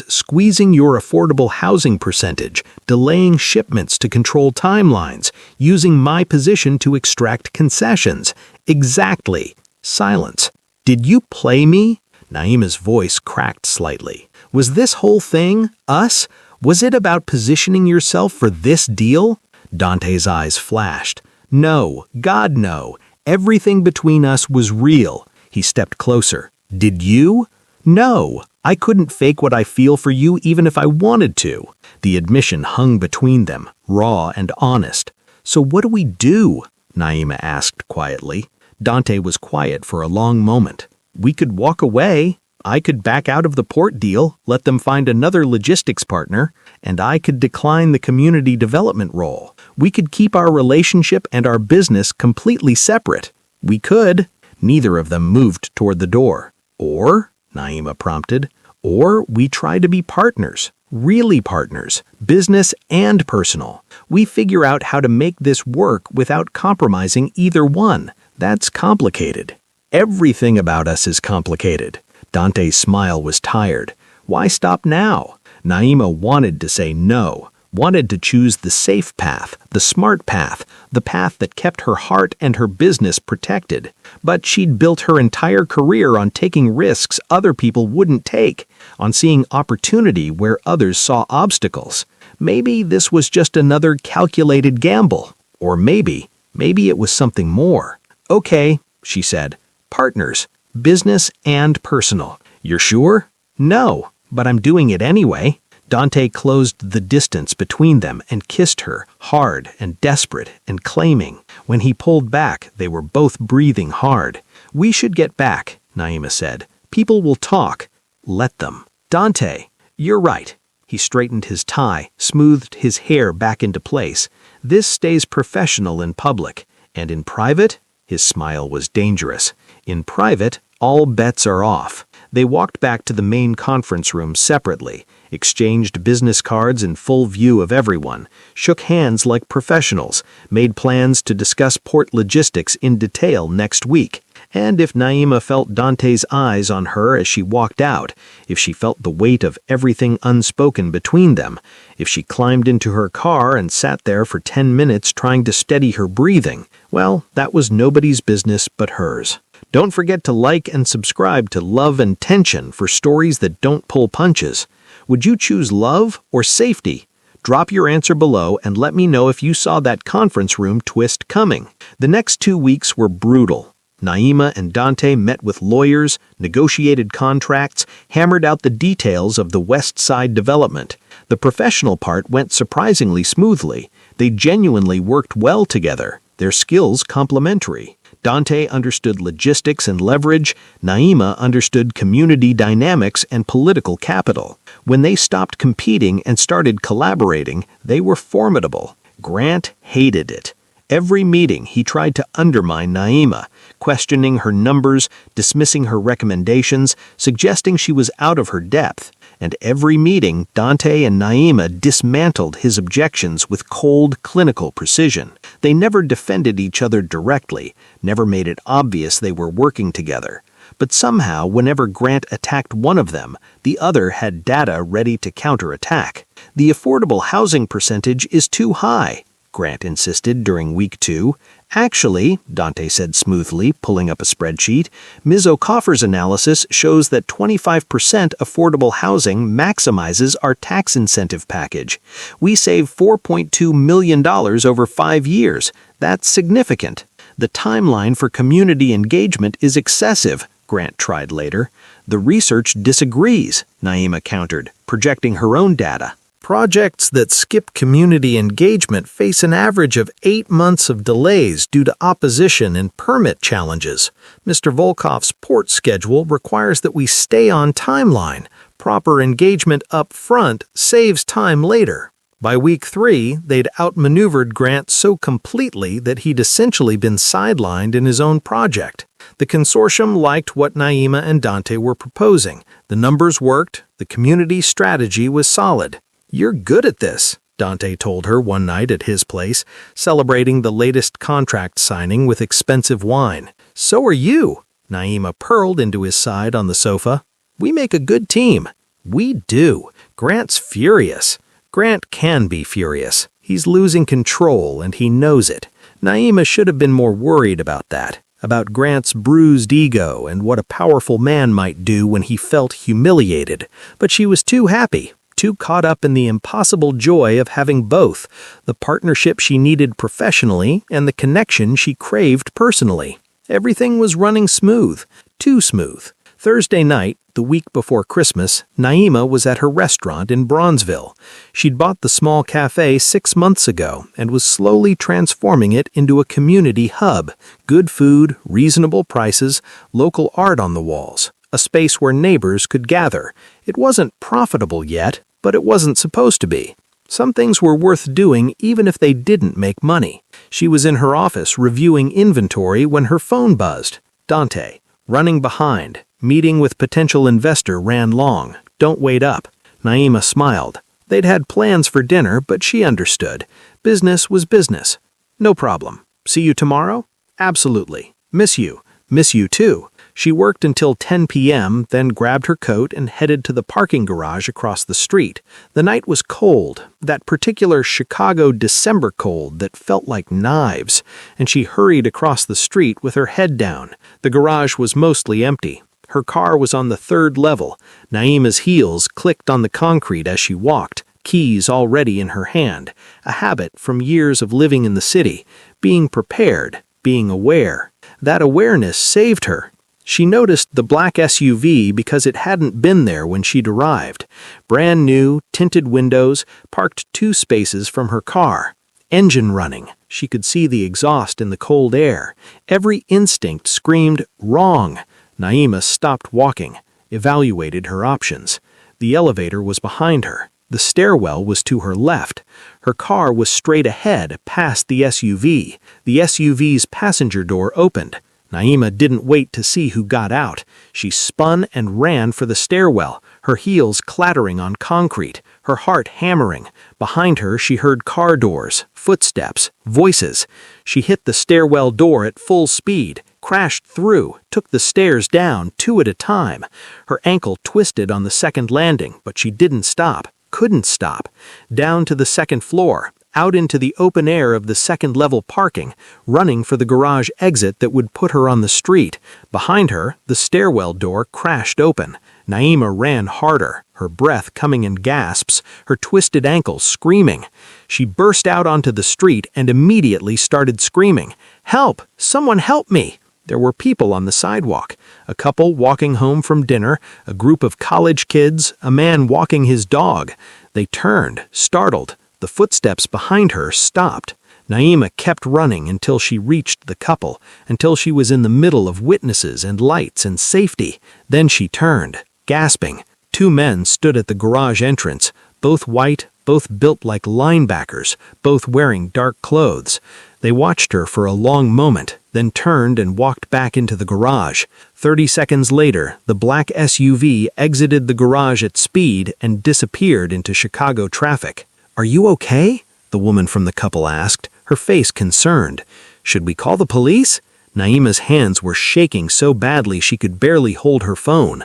squeezing your affordable housing percentage, delaying shipments to control timelines, using my position to extract concessions." "Exactly." Silence. "Did you play me?" Naima's voice cracked slightly. "Was this whole thing, us? Was it about positioning yourself for this deal?" Dante's eyes flashed. "No, God no. Everything between us was real. He stepped closer. "Did you?" "No. I couldn't fake what I feel for you even if I wanted to." The admission hung between them, raw and honest. "So what do we do?" Naima asked quietly. Dante was quiet for a long moment. "We could walk away. I could back out of the port deal, let them find another logistics partner, and I could decline the community development role. We could keep our relationship and our business completely separate. We could." Neither of them moved toward the door. "Or," Naima prompted, "or we try to be partners, really partners, business and personal. We figure out how to make this work without compromising either one. That's complicated." "Everything about us is complicated." Dante's smile was tired. Why stop now? Naima wanted to say no, wanted to choose the safe path, the smart path, the path that kept her heart and her business protected. But she'd built her entire career on taking risks other people wouldn't take, on seeing opportunity where others saw obstacles. Maybe this was just another calculated gamble. Or maybe it was something more. "Okay," she said. "Partners. Business and personal." "You're sure?" "No, but I'm doing it anyway." Dante closed the distance between them and kissed her, hard and desperate and claiming. When he pulled back, they were both breathing hard. "We should get back," Naima said. "People will talk. Let them." "Dante, you're right." He straightened his tie, smoothed his hair back into place. "This stays professional in public. And in private?" His smile was dangerous. "In private, all bets are off." They walked back to the main conference room separately, exchanged business cards in full view of everyone, shook hands like professionals, made plans to discuss port logistics in detail next week. And if Naima felt Dante's eyes on her as she walked out, if she felt the weight of everything unspoken between them, if she climbed into her car and sat there for 10 minutes trying to steady her breathing, well, that was nobody's business but hers. Don't forget to like and subscribe to Love and Tension for stories that don't pull punches. Would you choose love or safety? Drop your answer below and let me know if you saw that conference room twist coming. The next 2 weeks were brutal. Naima and Dante met with lawyers, negotiated contracts, hammered out the details of the West Side development. The professional part went surprisingly smoothly. They genuinely worked well together, their skills complementary. Dante understood logistics and leverage. Naima understood community dynamics and political capital. When they stopped competing and started collaborating, they were formidable. Grant hated it. Every meeting he tried to undermine Naima, questioning her numbers, dismissing her recommendations, suggesting she was out of her depth. And every meeting, Dante and Naima dismantled his objections with cold, clinical precision. They never defended each other directly, never made it obvious they were working together. But somehow, whenever Grant attacked one of them, the other had data ready to counterattack. "The affordable housing percentage is too high," Grant insisted during week 2. "Actually," Dante said smoothly, pulling up a spreadsheet, "Ms. O'Coffer's analysis shows that 25% affordable housing maximizes our tax incentive package. We save $4.2 million over 5 years. That's significant. The timeline for community engagement is excessive," Grant tried later. "The research disagrees," Naima countered, projecting her own data. "Projects that skip community engagement face an average of 8 months of delays due to opposition and permit challenges. Mr. Volkoff's port schedule requires that we stay on timeline. Proper engagement up front saves time later." By week 3, they'd outmaneuvered Grant so completely that he'd essentially been sidelined in his own project. The consortium liked what Naima and Dante were proposing. The numbers worked, the community strategy was solid. "You're good at this," Dante told her one night at his place, celebrating the latest contract signing with expensive wine. "So are you," Naima purled into his side on the sofa. "We make a good team." "We do. Grant's furious." Grant can be furious. He's losing control and he knows it. Naima should have been more worried about that, about Grant's bruised ego and what a powerful man might do when he felt humiliated. But she was too happy, too caught up in the impossible joy of having both, the partnership she needed professionally and the connection she craved personally. Everything was running smooth. too smooth. Thursday night, the week before Christmas, Naima was at her restaurant in Bronzeville. She'd bought the small cafe 6 months ago and was slowly transforming it into a community hub. Good food, reasonable prices, local art on the walls, a space where neighbors could gather. It wasn't profitable yet, but it wasn't supposed to be. Some things were worth doing even if they didn't make money. She was in her office reviewing inventory when her phone buzzed. Dante, running behind. Meeting with potential investor ran long. Don't wait up. Naima smiled. They'd had plans for dinner, but she understood. Business was business. No problem. See you tomorrow? Absolutely. Miss you. Miss you too. She worked until 10 p.m., then grabbed her coat and headed to the parking garage across the street. The night was cold, that particular Chicago December cold that felt like knives, and she hurried across the street with her head down. The garage was mostly empty. Her car was on the 3rd level. Naima's heels clicked on the concrete as she walked, keys already in her hand, a habit from years of living in the city, being prepared, being aware. That awareness saved her. She noticed the black SUV because it hadn't been there when she'd arrived. Brand new, tinted windows, parked 2 spaces from her car. Engine running. She could see the exhaust in the cold air. Every instinct screamed, wrong. Naima stopped walking, evaluated her options. The elevator was behind her. The stairwell was to her left. Her car was straight ahead, past the SUV. The SUV's passenger door opened. Naima didn't wait to see who got out. She spun and ran for the stairwell, her heels clattering on concrete, her heart hammering. Behind her, she heard car doors, footsteps, voices. She hit the stairwell door at full speed, crashed through, took the stairs down 2 at a time. Her ankle twisted on the second landing, but she didn't stop, couldn't stop. Down to the 2nd floor, out into the open air of the 2nd-level parking, running for the garage exit that would put her on the street. Behind her, the stairwell door crashed open. Naima ran harder, her breath coming in gasps, her twisted ankle screaming. She burst out onto the street and immediately started screaming, "Help! Someone help me!" There were people on the sidewalk, a couple walking home from dinner, a group of college kids, a man walking his dog. They turned, startled. The footsteps behind her stopped. Naima kept running until she reached the couple, until she was in the middle of witnesses and lights and safety. Then she turned, gasping. 2 men stood at the garage entrance, both white, both built like linebackers, both wearing dark clothes. They watched her for a long moment, then turned and walked back into the garage. 30 seconds later, the black SUV exited the garage at speed and disappeared into Chicago traffic. "Are you okay?" the woman from the couple asked, her face concerned. "Should we call the police?" Naima's hands were shaking so badly she could barely hold her phone.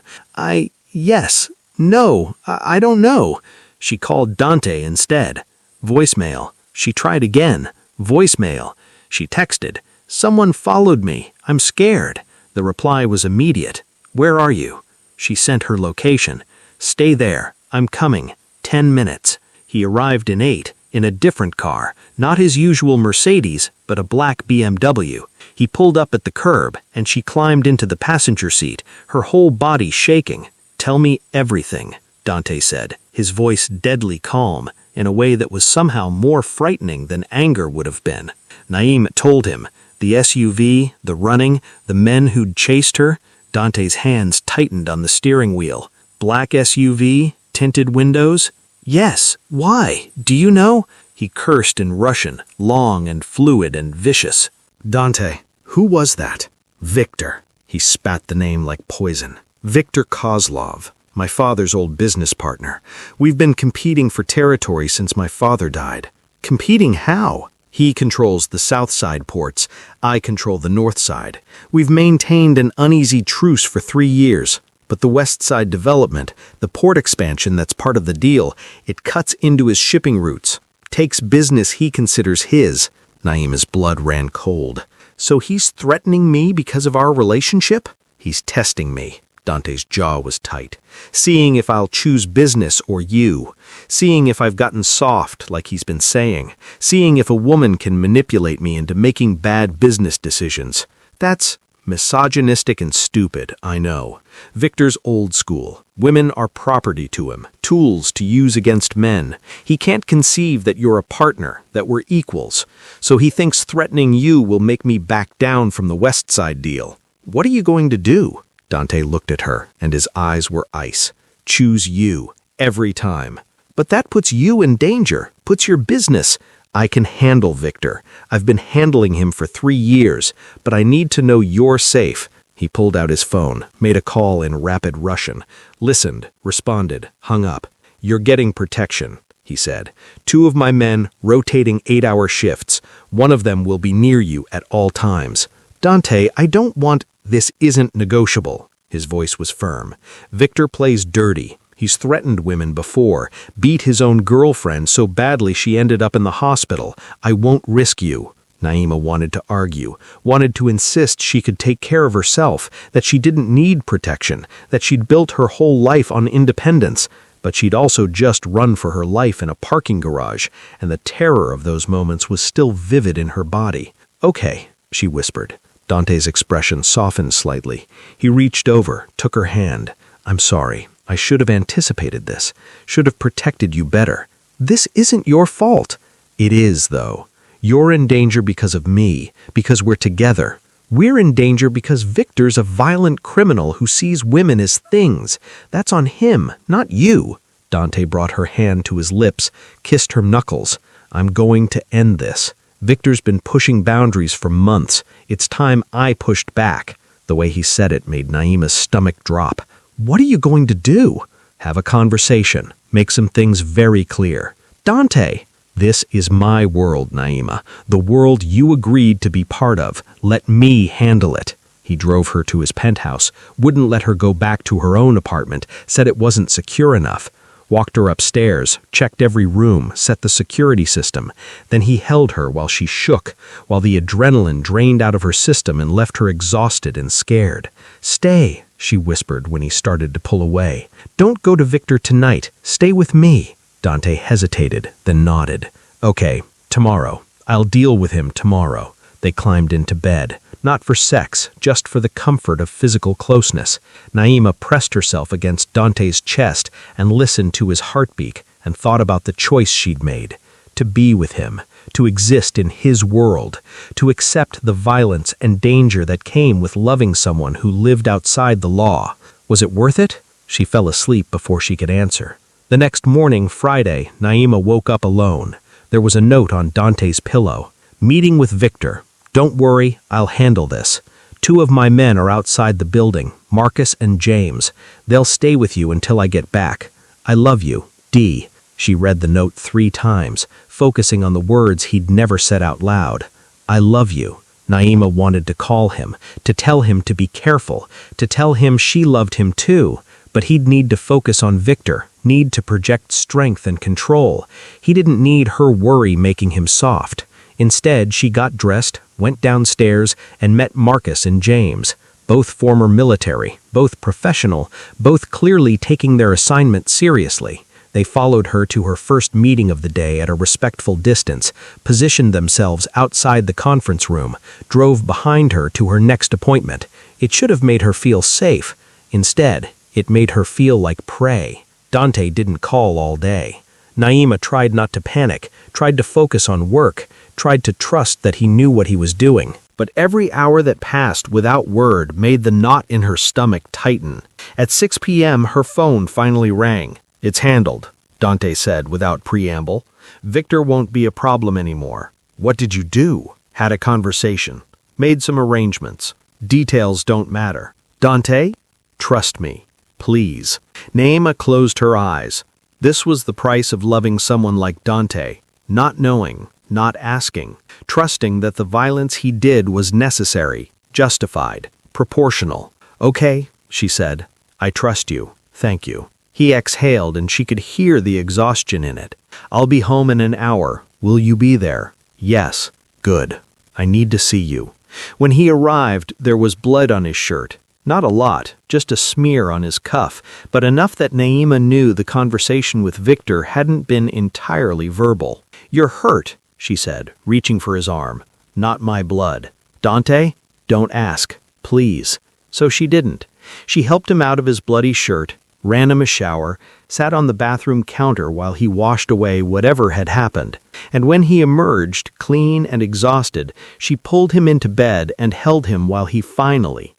Yes, no, I don't know." She called Dante instead. Voicemail. She tried again. Voicemail. She texted, "Someone followed me. I'm scared." The reply was immediate. "Where are you?" She sent her location. "Stay there. I'm coming. 10 minutes." He arrived in 8, in a different car, not his usual Mercedes, but a black BMW. He pulled up at the curb, and she climbed into the passenger seat, her whole body shaking. "Tell me everything," Dante said, his voice deadly calm, in a way that was somehow more frightening than anger would have been. Naima told him, the SUV, the running, the men who'd chased her. Dante's hands tightened on the steering wheel. "Black SUV, tinted windows?" "Yes, why? Do you know?" He cursed in Russian, long and fluid and vicious. "Dante, who was that?" "Victor." He spat the name like poison. "Victor Kozlov, my father's old business partner. We've been competing for territory since my father died." "Competing how?" "He controls the south side ports. I control the north side. We've maintained an uneasy truce for 3 years. But the west side development, the port expansion that's part of the deal, it cuts into his shipping routes, takes business he considers his." Naima's blood ran cold. "So he's threatening me because of our relationship?" "He's testing me." Dante's jaw was tight. "Seeing if I'll choose business or you. Seeing if I've gotten soft, like he's been saying. Seeing if a woman can manipulate me into making bad business decisions. That's Misogynistic and stupid, I know. Victor's old school. Women are property to him, tools to use against men. He can't conceive that you're a partner, that we're equals. So he thinks threatening you will make me back down from the West Side deal. What are you going to do? Dante looked at her, and his eyes were ice. Choose you, every time. But that puts you in danger, puts your business. I can handle Victor. I've been handling him for 3 years, but I need to know you're safe. He pulled out his phone, made a call in rapid Russian, listened, responded, hung up. You're getting protection, he said. 2 of my men, rotating 8-hour shifts. One of them will be near you at all times. Dante, I don't want... This isn't negotiable. His voice was firm. Victor plays dirty. He's threatened women before, beat his own girlfriend so badly she ended up in the hospital. I won't risk you. Naima wanted to argue, wanted to insist she could take care of herself, that she didn't need protection, that she'd built her whole life on independence. But she'd also just run for her life in a parking garage, and the terror of those moments was still vivid in her body. Okay, she whispered. Dante's expression softened slightly. He reached over, took her hand. I'm sorry. I should have anticipated this, should have protected you better. This isn't your fault. It is, though. You're in danger because of me, because we're together. We're in danger because Victor's a violent criminal who sees women as things. That's on him, not you. Dante brought her hand to his lips, kissed her knuckles. I'm going to end this. Victor's been pushing boundaries for months. It's time I pushed back. The way he said it made Naima's stomach drop. What are you going to do? Have a conversation. Make some things very clear. Dante, this is my world, Naima. The world you agreed to be part of. Let me handle it. He drove her to his penthouse, wouldn't let her go back to her own apartment, said it wasn't secure enough. Walked her upstairs, checked every room, set the security system. Then he held her while she shook, while the adrenaline drained out of her system and left her exhausted and scared. Stay, she whispered when he started to pull away. Don't go to Victor tonight. Stay with me. Dante hesitated, then nodded. Okay, tomorrow. I'll deal with him tomorrow. They climbed into bed. Not for sex, just for the comfort of physical closeness. Naima pressed herself against Dante's chest and listened to his heartbeat and thought about the choice she'd made. To be with him, to exist in his world, to accept the violence and danger that came with loving someone who lived outside the law. Was it worth it? She fell asleep before she could answer. The next morning, Friday, Naima woke up alone. There was a note on Dante's pillow. Meeting with Victor. Don't worry, I'll handle this. 2 of my men are outside the building, Marcus and James. They'll stay with you until I get back. I love you, D. She read the note 3 times, focusing on the words he'd never said out loud. I love you. Naima wanted to call him, to tell him to be careful, to tell him she loved him too, but he'd need to focus on Victor, need to project strength and control. He didn't need her worry making him soft. Instead, she got dressed, went downstairs, and met Marcus and James, both former military, both professional, both clearly taking their assignment seriously. They followed her to her first meeting of the day at a respectful distance, positioned themselves outside the conference room, drove behind her to her next appointment. It should have made her feel safe. Instead, it made her feel like prey. Dante didn't call all day. Naima tried not to panic, tried to focus on work, tried to trust that he knew what he was doing. But every hour that passed without word made the knot in her stomach tighten. At 6 p.m., her phone finally rang. It's handled, Dante said without preamble. Victor won't be a problem anymore. What did you do? Had a conversation. Made some arrangements. Details don't matter. Dante? Trust me. Please. Naima closed her eyes. This was the price of loving someone like Dante. Not knowing, not asking, trusting that the violence he did was necessary, justified, proportional. Okay, she said. I trust you. Thank you. He exhaled and she could hear the exhaustion in it. I'll be home in an hour. Will you be there? Yes. Good. I need to see you. When he arrived, there was blood on his shirt. Not a lot, just a smear on his cuff, but enough that Naima knew the conversation with Victor hadn't been entirely verbal. You're hurt, she said, reaching for his arm. Not my blood. Dante? Don't ask. please. So she didn't. She helped him out of his bloody shirt, ran him a shower, sat on the bathroom counter while he washed away whatever had happened. And when he emerged, clean and exhausted, she pulled him into bed and held him while he finally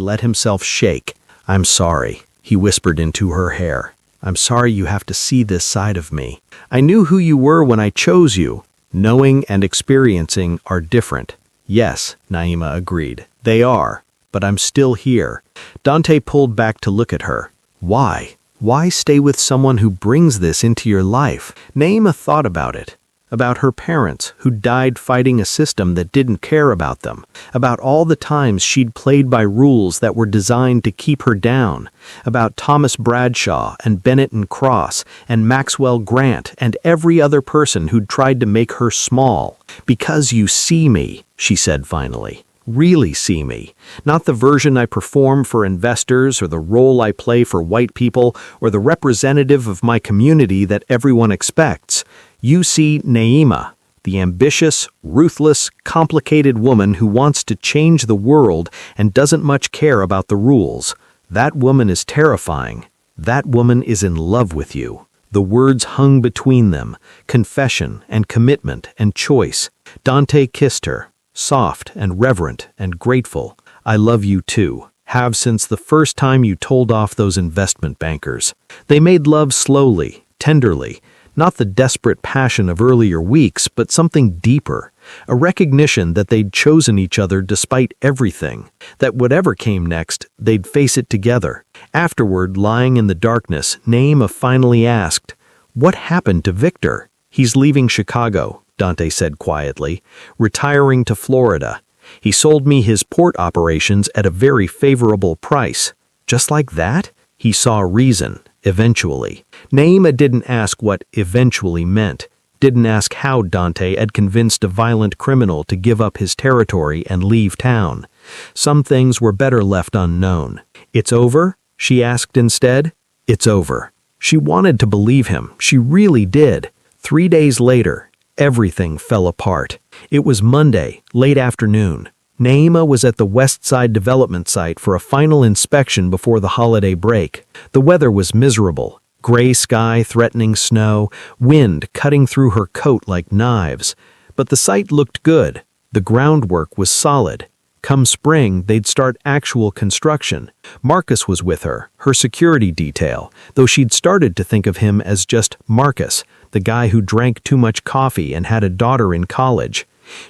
let himself shake. "I'm sorry," he whispered into her hair. "I'm sorry you have to see this side of me. I knew who you were when I chose you. Knowing and experiencing are different." "Yes," Naima agreed. "They are. But I'm still here." Dante pulled back to look at her. Why? Why stay with someone who brings this into your life? Naima thought about it. About her parents, who died fighting a system that didn't care about them. About all the times she'd played by rules that were designed to keep her down. About Thomas Bradshaw and Bennett and Cross and Maxwell Grant and every other person who'd tried to make her small. "Because you see me," she said finally. "Really see me. Not the version I perform for investors or the role I play for white people or the representative of my community that everyone expects. You see Naima, the ambitious, ruthless, complicated woman who wants to change the world and doesn't much care about the rules. That woman is terrifying. That woman is in love with you." The words hung between them, confession and commitment and choice. Dante kissed her, soft and reverent and grateful. "I love you too. Have since the first time you told off those investment bankers." They made love slowly, tenderly, not the desperate passion of earlier weeks, but something deeper, a recognition that they'd chosen each other despite everything, that whatever came next, they'd face it together. Afterward, lying in the darkness, Naima finally asked, "What happened to Victor?" "He's leaving Chicago," Dante said quietly, "retiring to Florida. He sold me his port operations at a very favorable price." "Just like that?" He saw reason, eventually. Naima didn't ask what eventually meant, didn't ask how Dante had convinced a violent criminal to give up his territory and leave town. Some things were better left unknown. "It's over?" she asked instead. "It's over." She wanted to believe him. She really did. 3 days later, everything fell apart. It was Monday, late afternoon. Naima was at the West Side development site for a final inspection before the holiday break. The weather was miserable. Gray sky threatening snow, wind cutting through her coat like knives. But the site looked good. The groundwork was solid. Come spring, they'd start actual construction. Marcus was with her, her security detail, though she'd started to think of him as just Marcus, the guy who drank too much coffee and had a daughter in college.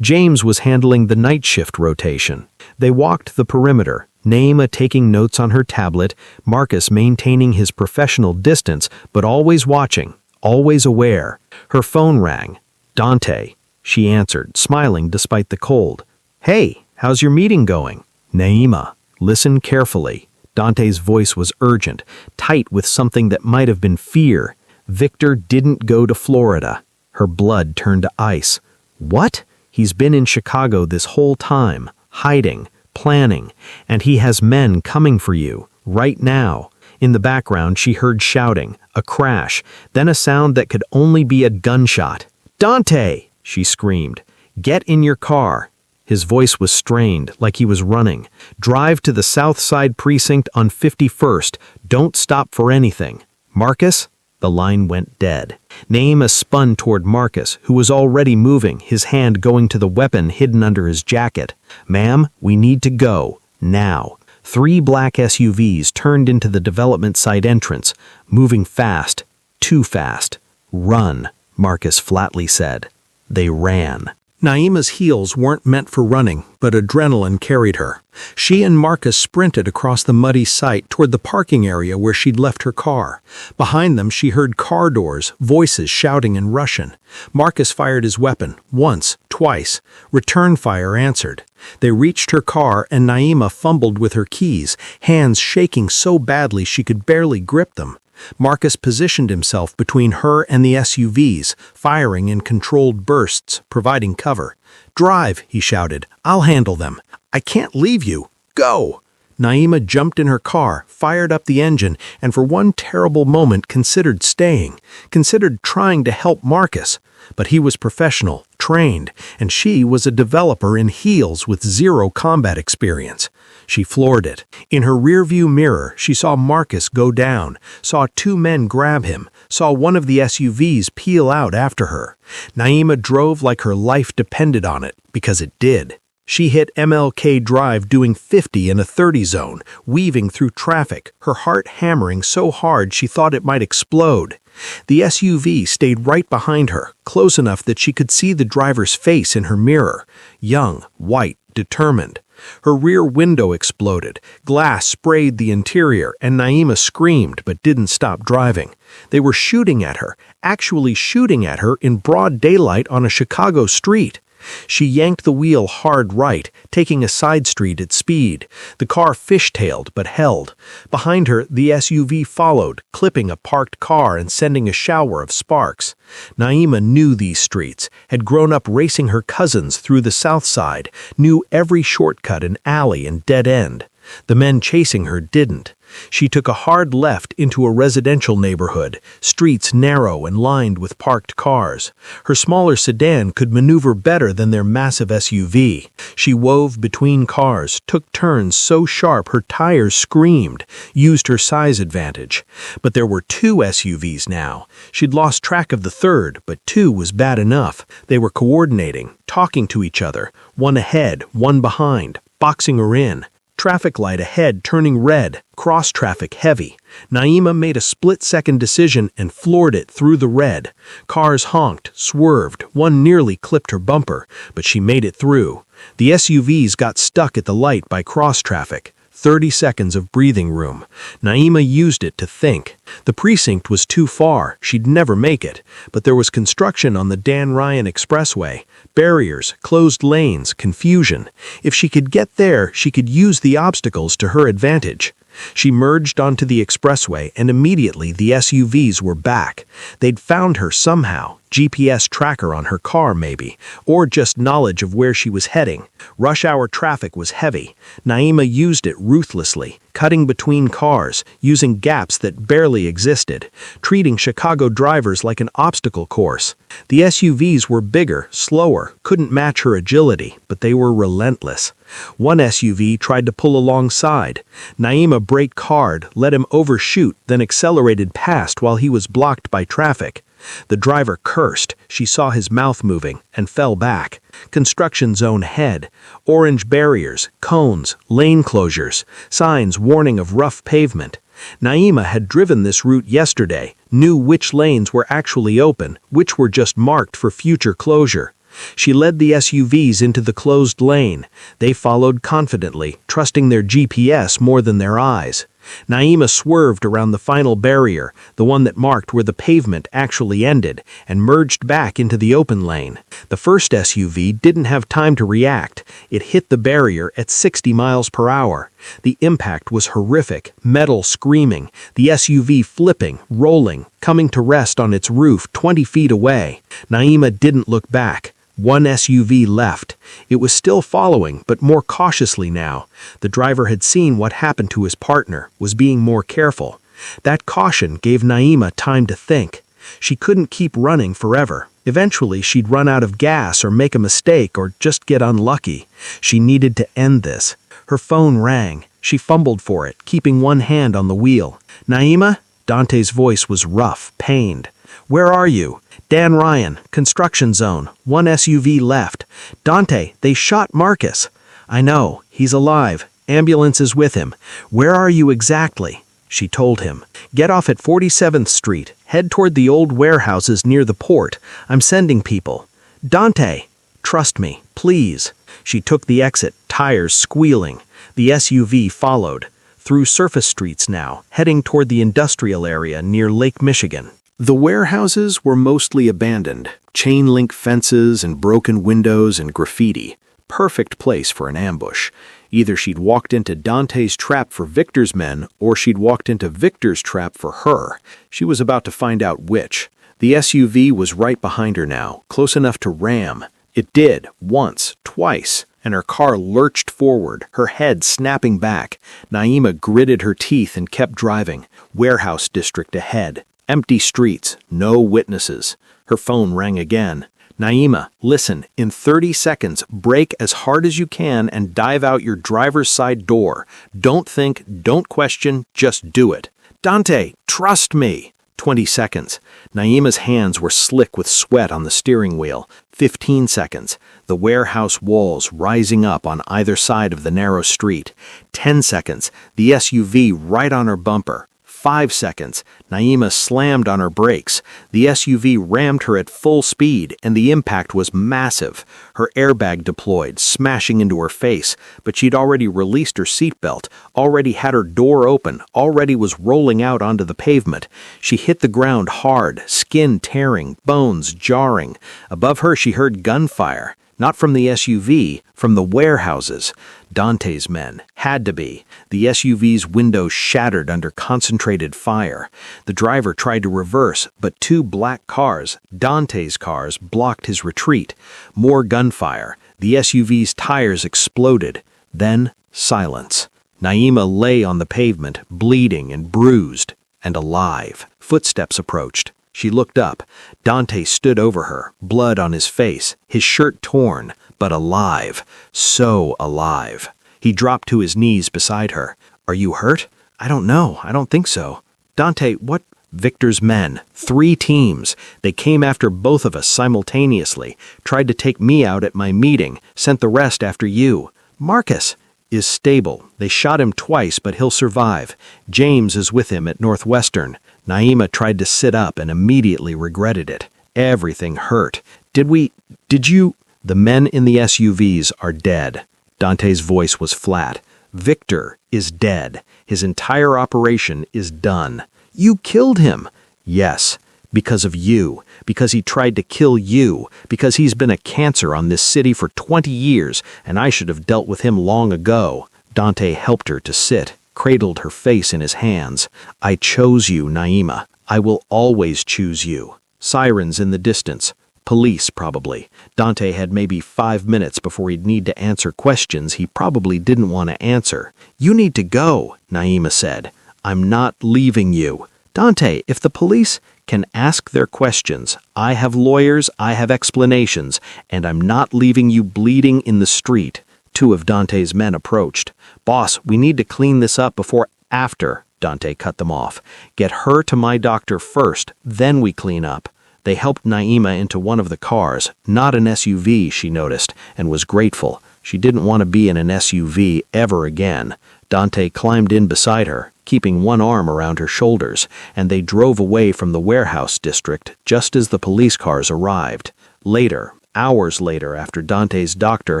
James was handling the night shift rotation. They walked the perimeter, Naima taking notes on her tablet, Marcus maintaining his professional distance, but always watching, always aware. Her phone rang. "Dante," she answered, smiling despite the cold. "Hey, how's your meeting going?" "Naima, listen carefully." Dante's voice was urgent, tight with something that might have been fear. "Victor didn't go to Florida." Her blood turned to ice. "What?" "He's been in Chicago this whole time, hiding, planning, and he has men coming for you, right now." In the background, she heard shouting, a crash, then a sound that could only be a gunshot. "Dante!" she screamed. "Get in your car." His voice was strained, like he was running. "Drive to the South Side precinct on 51st. Don't stop for anything." "Marcus?" The line went dead. Naima spun toward Marcus, who was already moving, his hand going to the weapon hidden under his jacket. "Ma'am, we need to go. Now." 3 black SUVs turned into the development site entrance, moving fast. Too fast. "Run," Marcus flatly said. They ran. Naima's heels weren't meant for running, but adrenaline carried her. She and Marcus sprinted across the muddy site toward the parking area where she'd left her car. Behind them, she heard car doors, voices shouting in Russian. Marcus fired his weapon, once, twice. Return fire answered. They reached her car and Naima fumbled with her keys, hands shaking so badly she could barely grip them. Marcus positioned himself between her and the SUVs, firing in controlled bursts, providing cover. "Drive," he shouted. "I'll handle them." "I can't leave you. Go!" Naima jumped in her car, fired up the engine, and for one terrible moment considered staying, considered trying to help Marcus. But he was professional, trained, and she was a developer in heels with zero combat experience. She floored it. In her rearview mirror, she saw Marcus go down, saw two men grab him, saw one of the SUVs peel out after her. Naima drove like her life depended on it, because it did. She hit MLK Drive doing 50 in a 30 zone, weaving through traffic, her heart hammering so hard she thought it might explode. The SUV stayed right behind her, close enough that she could see the driver's face in her mirror. Young, white, determined. Her rear window exploded, glass sprayed the interior, and Naima screamed but didn't stop driving. They were shooting at her, actually shooting at her in broad daylight on a Chicago street. She yanked the wheel hard right, taking a side street at speed. The car fishtailed but held. Behind her, the SUV followed, clipping a parked car and sending a shower of sparks. Naima knew these streets, had grown up racing her cousins through the South Side, knew every shortcut and alley and dead end. The men chasing her didn't. She took a hard left into a residential neighborhood, streets narrow and lined with parked cars. Her smaller sedan could maneuver better than their massive SUV. She wove between cars, took turns so sharp her tires screamed, used her size advantage. But there were two SUVs now. She'd lost track of the third, but two was bad enough. They were coordinating, talking to each other, one ahead, one behind, boxing her in. Traffic light ahead turning red, cross traffic heavy. Naima made a split-second decision and floored it through the red. Cars honked, swerved, one nearly clipped her bumper, but she made it through. The SUVs got stuck at the light by cross traffic. 30 seconds of breathing room. Naima used it to think. The precinct was too far, she'd never make it, but there was construction on the Dan Ryan Expressway. Barriers, closed lanes, confusion. If she could get there, she could use the obstacles to her advantage. She merged onto the expressway and immediately the SUVs were back. They'd found her somehow, GPS tracker on her car maybe, or just knowledge of where she was heading. Rush hour traffic was heavy. Naima used it ruthlessly, cutting between cars, using gaps that barely existed, treating Chicago drivers like an obstacle course. The SUVs were bigger, slower, couldn't match her agility, but they were relentless. One SUV tried to pull alongside. Naima braked hard, let him overshoot, then accelerated past while he was blocked by traffic. The driver cursed, she saw his mouth moving, and fell back. Construction zone ahead. Orange barriers, cones, lane closures, signs warning of rough pavement. Naima had driven this route yesterday, knew which lanes were actually open, which were just marked for future closure. She led the SUVs into the closed lane. They followed confidently, trusting their GPS more than their eyes. Naima swerved around the final barrier, the one that marked where the pavement actually ended, and merged back into the open lane. The first SUV didn't have time to react. It hit the barrier at 60 miles per hour. The impact was horrific, metal screaming, the SUV flipping, rolling, coming to rest on its roof 20 feet away. Naima didn't look back. One SUV left. It was still following, but more cautiously now. The driver had seen what happened to his partner, was being more careful. That caution gave Naima time to think. She couldn't keep running forever. Eventually, she'd run out of gas or make a mistake or just get unlucky. She needed to end this. Her phone rang. She fumbled for it, keeping one hand on the wheel. "Naima?" Dante's voice was rough, pained. "Where are you?" "Dan Ryan, construction zone, one SUV left." "Dante, they shot Marcus." "I know, he's alive. Ambulance is with him. Where are you exactly?" She told him. "Get off at 47th Street. Head toward the old warehouses near the port. I'm sending people." "Dante!" "Trust me, please." She took the exit, tires squealing. The SUV followed. Through surface streets now, heading toward the industrial area near Lake Michigan. The warehouses were mostly abandoned, chain-link fences and broken windows and graffiti. Perfect place for an ambush. Either she'd walked into Dante's trap for Victor's men, or she'd walked into Victor's trap for her. She was about to find out which. The SUV was right behind her now, close enough to ram. It did, once, twice. and her car lurched forward, her head snapping back. Naima gritted her teeth and kept driving. Warehouse district ahead. Empty streets, no witnesses. Her phone rang again. Naima, listen, in 30 seconds, brake as hard as you can and dive out your driver's side door. Don't think, don't question, just do it. Dante, trust me. 20 seconds. Naima's hands were slick with sweat on the steering wheel. 15 seconds. The warehouse walls rising up on either side of the narrow street. 10 seconds. The SUV right on her bumper. 5 seconds. Naima slammed on her brakes. The SUV rammed her at full speed, and the impact was massive. Her airbag deployed, smashing into her face, but she'd already released her seatbelt, already had her door open, already was rolling out onto the pavement. She hit the ground hard, skin tearing, bones jarring. Above her she heard gunfire. Not from the SUV, from the warehouses. Dante's men. Had to be. The SUV's windows shattered under concentrated fire. The driver tried to reverse, but two black cars, Dante's cars, blocked his retreat. More gunfire. The SUV's tires exploded. Then, silence. Naima lay on the pavement, bleeding and bruised, and alive. Footsteps approached. She looked up. Dante stood over her, blood on his face, his shirt torn, but alive. So alive. He dropped to his knees beside her. Are you hurt? I don't know. I don't think so. Dante, what? Victor's men. 3 teams. They came after both of us simultaneously, tried to take me out at my meeting, sent the rest after you. Marcus is stable. They shot him twice, but he'll survive. James is with him at Northwestern. Naima tried to sit up and immediately regretted it. Everything hurt. Did you? The men in the SUVs are dead. Dante's voice was flat. Victor is dead. His entire operation is done. You killed him. Yes, because of you. Because he tried to kill you. Because he's been a cancer on this city for 20 years, and I should have dealt with him long ago. Dante helped her to sit, cradled her face in his hands. I chose you, Naima. I will always choose you. Sirens in the distance. Police, probably. Dante had maybe 5 minutes before he'd need to answer questions he probably didn't want to answer. You need to go, Naima said. I'm not leaving you. Dante, if the police can ask their questions, I have lawyers, I have explanations, and I'm not leaving you bleeding in the street. 2 of Dante's men approached. Boss, we need to clean this up before... After, Dante cut them off. Get her to my doctor first, then we clean up. They helped Naima into one of the cars, not an SUV, she noticed, and was grateful. She didn't want to be in an SUV ever again. Dante climbed in beside her, keeping one arm around her shoulders, and they drove away from the warehouse district just as the police cars arrived. Later, hours later, after Dante's doctor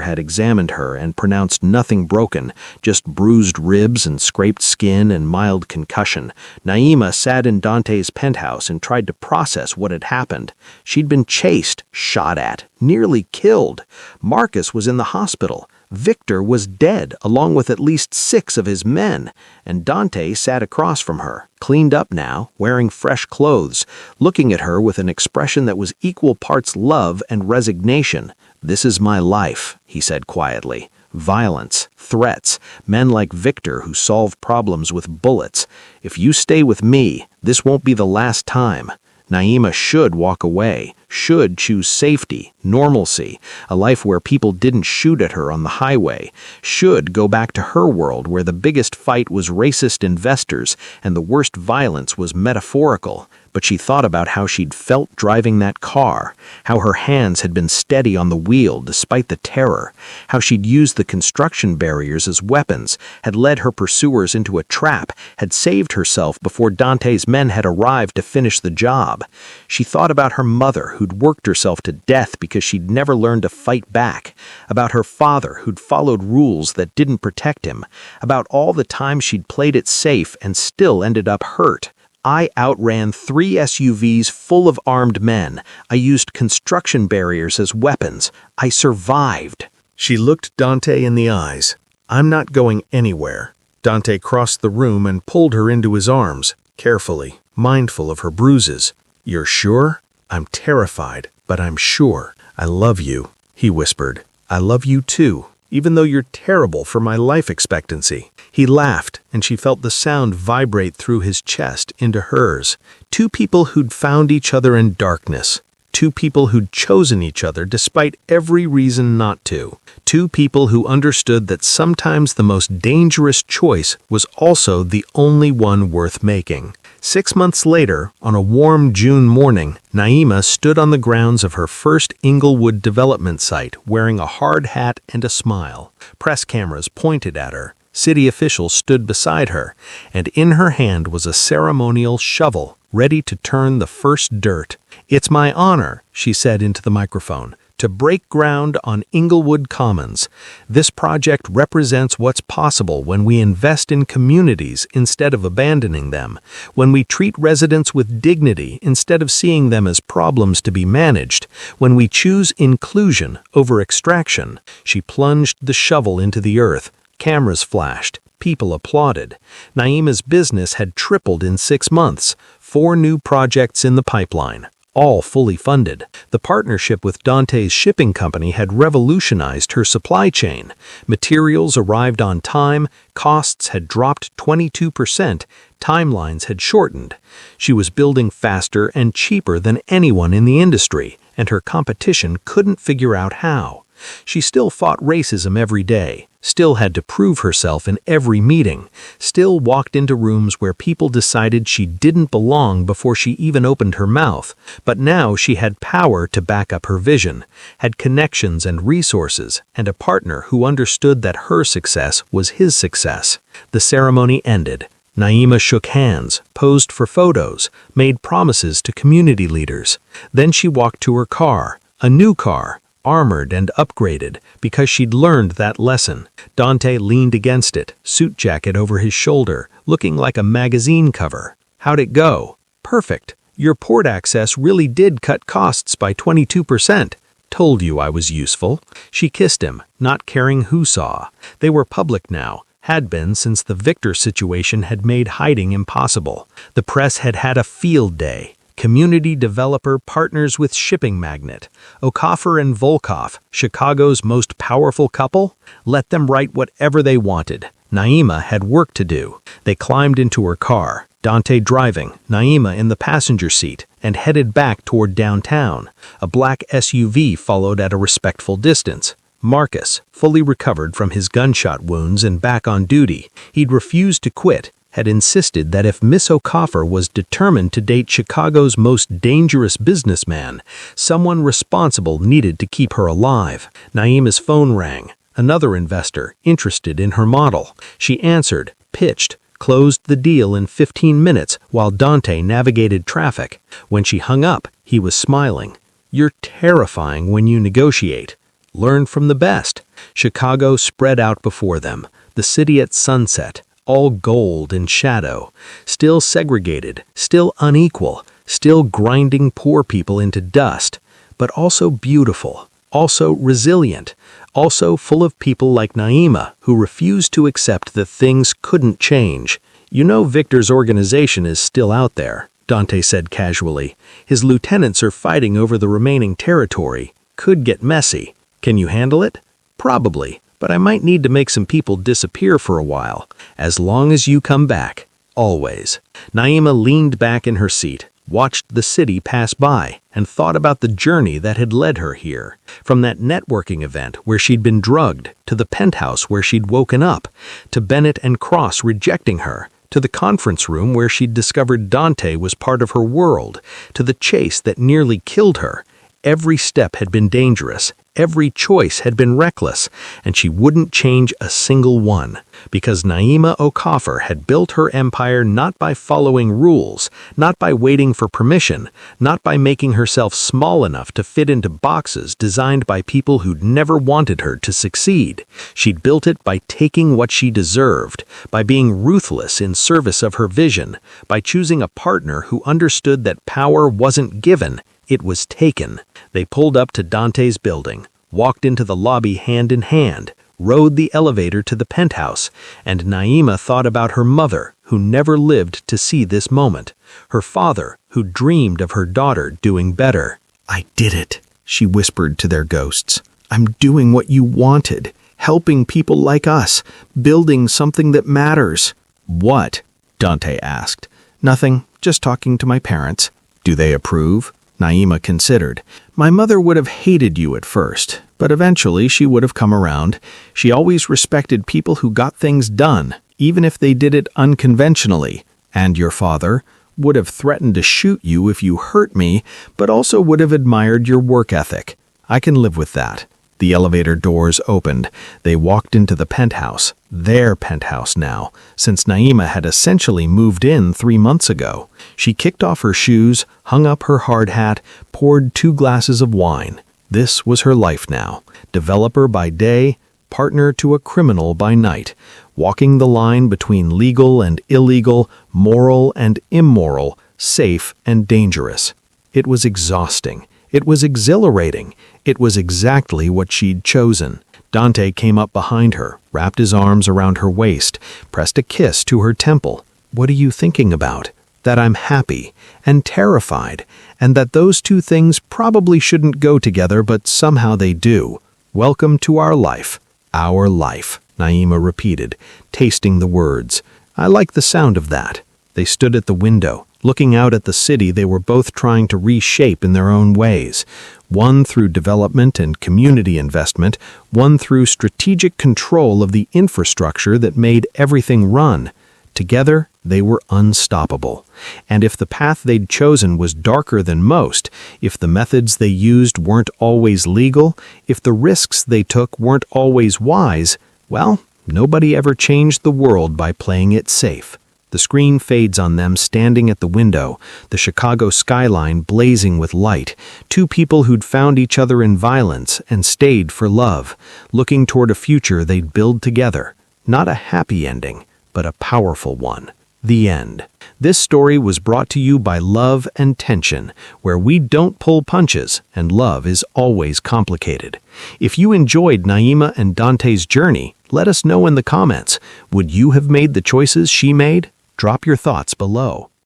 had examined her and pronounced nothing broken, just bruised ribs and scraped skin and mild concussion, Naima sat in Dante's penthouse and tried to process what had happened. She'd been chased, shot at, nearly killed. Marcus was in the hospital. Victor was dead, along with at least 6 of his men, and Dante sat across from her, cleaned up now, wearing fresh clothes, looking at her with an expression that was equal parts love and resignation. This is my life, he said quietly. Violence, threats, men like Victor who solve problems with bullets. If you stay with me, this won't be the last time. Naima should walk away, should choose safety, normalcy, a life where people didn't shoot at her on the highway, should go back to her world where the biggest fight was racist investors and the worst violence was metaphorical. But she thought about how she'd felt driving that car, how her hands had been steady on the wheel despite the terror, how she'd used the construction barriers as weapons, had led her pursuers into a trap, had saved herself before Dante's men had arrived to finish the job. She thought about her mother who'd worked herself to death because she'd never learned to fight back, about her father who'd followed rules that didn't protect him, about all the time she'd played it safe and still ended up hurt. I outran 3 SUVs full of armed men. I used construction barriers as weapons. I survived. She looked Dante in the eyes. I'm not going anywhere. Dante crossed the room and pulled her into his arms, carefully, mindful of her bruises. You're sure? I'm terrified, but I'm sure. I love you, he whispered. I love you too. even though you're terrible for my life expectancy." He laughed, and she felt the sound vibrate through his chest into hers. Two people who'd found each other in darkness. Two people who'd chosen each other despite every reason not to. Two people who understood that sometimes the most dangerous choice was also the only one worth making. 6 months later, on a warm June morning, Naima stood on the grounds of her first Inglewood development site wearing a hard hat and a smile. Press cameras pointed at her. City officials stood beside her, and in her hand was a ceremonial shovel, ready to turn the first dirt. "It's my honor," she said into the microphone, "to break ground on Inglewood Commons. This project represents what's possible when we invest in communities instead of abandoning them, when we treat residents with dignity instead of seeing them as problems to be managed, when we choose inclusion over extraction." She plunged the shovel into the earth. Cameras flashed. People applauded. Naima's business had tripled in 6 months. 4 new projects in the pipeline, all fully funded. The partnership with Dante's shipping company had revolutionized her supply chain. Materials arrived on time, costs had dropped 22%, timelines had shortened. She was building faster and cheaper than anyone in the industry, and her competition couldn't figure out how. She still fought racism every day, still had to prove herself in every meeting, still walked into rooms where people decided she didn't belong before she even opened her mouth. But now she had power to back up her vision, had connections and resources, and a partner who understood that her success was his success. The ceremony ended. Naima shook hands, posed for photos, made promises to community leaders. Then she walked to her car, a new car, armored and upgraded, because she'd learned that lesson. Dante leaned against it, suit jacket over his shoulder, looking like a magazine cover. "How'd it go?" "Perfect. Your port access really did cut costs by 22%. Told you I was useful." She kissed him, not caring who saw. They were public now, had been since the Victor situation had made hiding impossible. The press had had a field day. Community developer partners with shipping magnate. Okafor and Volkov, Chicago's most powerful couple? Let them write whatever they wanted. Naima had work to do. They climbed into her car, Dante driving, Naima in the passenger seat, and headed back toward downtown. A black SUV followed at a respectful distance. Marcus, fully recovered from his gunshot wounds and back on duty, he'd refused to quit, had insisted that if Miss Okafor was determined to date Chicago's most dangerous businessman, someone responsible needed to keep her alive. Naima's phone rang. Another investor, interested in her model. She answered, pitched, closed the deal in 15 minutes while Dante navigated traffic. When she hung up, he was smiling. "You're terrifying when you negotiate. Learn from the best." Chicago spread out before them, the city at sunset, all gold and shadow, still segregated, still unequal, still grinding poor people into dust, but also beautiful, also resilient, also full of people like Naima who refused to accept that things couldn't change. "You know Victor's organization is still out there," Dante said casually. "His lieutenants are fighting over the remaining territory. Could get messy. Can you handle it?" "Probably. But I might need to make some people disappear for a while. As long as you come back. Always." Naima leaned back in her seat, watched the city pass by, and thought about the journey that had led her here. From that networking event where she'd been drugged, to the penthouse where she'd woken up, to Bennett and Cross rejecting her, to the conference room where she'd discovered Dante was part of her world, to the chase that nearly killed her. Every step had been dangerous. Every choice had been reckless, and she wouldn't change a single one, because Naima Okafor had built her empire not by following rules, not by waiting for permission, not by making herself small enough to fit into boxes designed by people who'd never wanted her to succeed. She'd built it by taking what she deserved, by being ruthless in service of her vision, by choosing a partner who understood that power wasn't given, it was taken. They pulled up to Dante's building, walked into the lobby hand in hand, rode the elevator to the penthouse, and Naima thought about her mother, who never lived to see this moment, her father, who dreamed of her daughter doing better. "I did it," she whispered to their ghosts. "I'm doing what you wanted. helping people like us, building something that matters." "What?" Dante asked. "Nothing, just talking to my parents." "Do they approve?" Naima considered. "My mother would have hated you at first, but eventually she would have come around. She always respected people who got things done, even if they did it unconventionally. And your father would have threatened to shoot you if you hurt me, but also would have admired your work ethic. I can live with that." The elevator doors opened. They walked into the penthouse, their penthouse now, since Naima had essentially moved in 3 months ago. She kicked off her shoes, hung up her hard hat, poured 2 glasses of wine. This was her life now. Developer by day, partner to a criminal by night, walking the line between legal and illegal, moral and immoral, safe and dangerous. It was exhausting. It was exhilarating. It was exactly what she'd chosen. Dante came up behind her, wrapped his arms around her waist, pressed a kiss to her temple. "What are you thinking about?" "That I'm happy and terrified, and that those 2 things probably shouldn't go together, but somehow they do. Welcome to our life." "Our life," Naima repeated, tasting the words. "I like the sound of that." They stood at the window, looking out at the city they were both trying to reshape in their own ways. One through development and community investment, one through strategic control of the infrastructure that made everything run. Together, they were unstoppable. And if the path they'd chosen was darker than most, if the methods they used weren't always legal, if the risks they took weren't always wise, well, nobody ever changed the world by playing it safe. The screen fades on them standing at the window, the Chicago skyline blazing with light, 2 people who'd found each other in violence and stayed for love, looking toward a future they'd build together. Not a happy ending, but a powerful one. The end. This story was brought to you by Love and Tension, where we don't pull punches and love is always complicated. If you enjoyed Naima and Dante's journey, let us know in the comments. Would you have made the choices she made? Drop your thoughts below.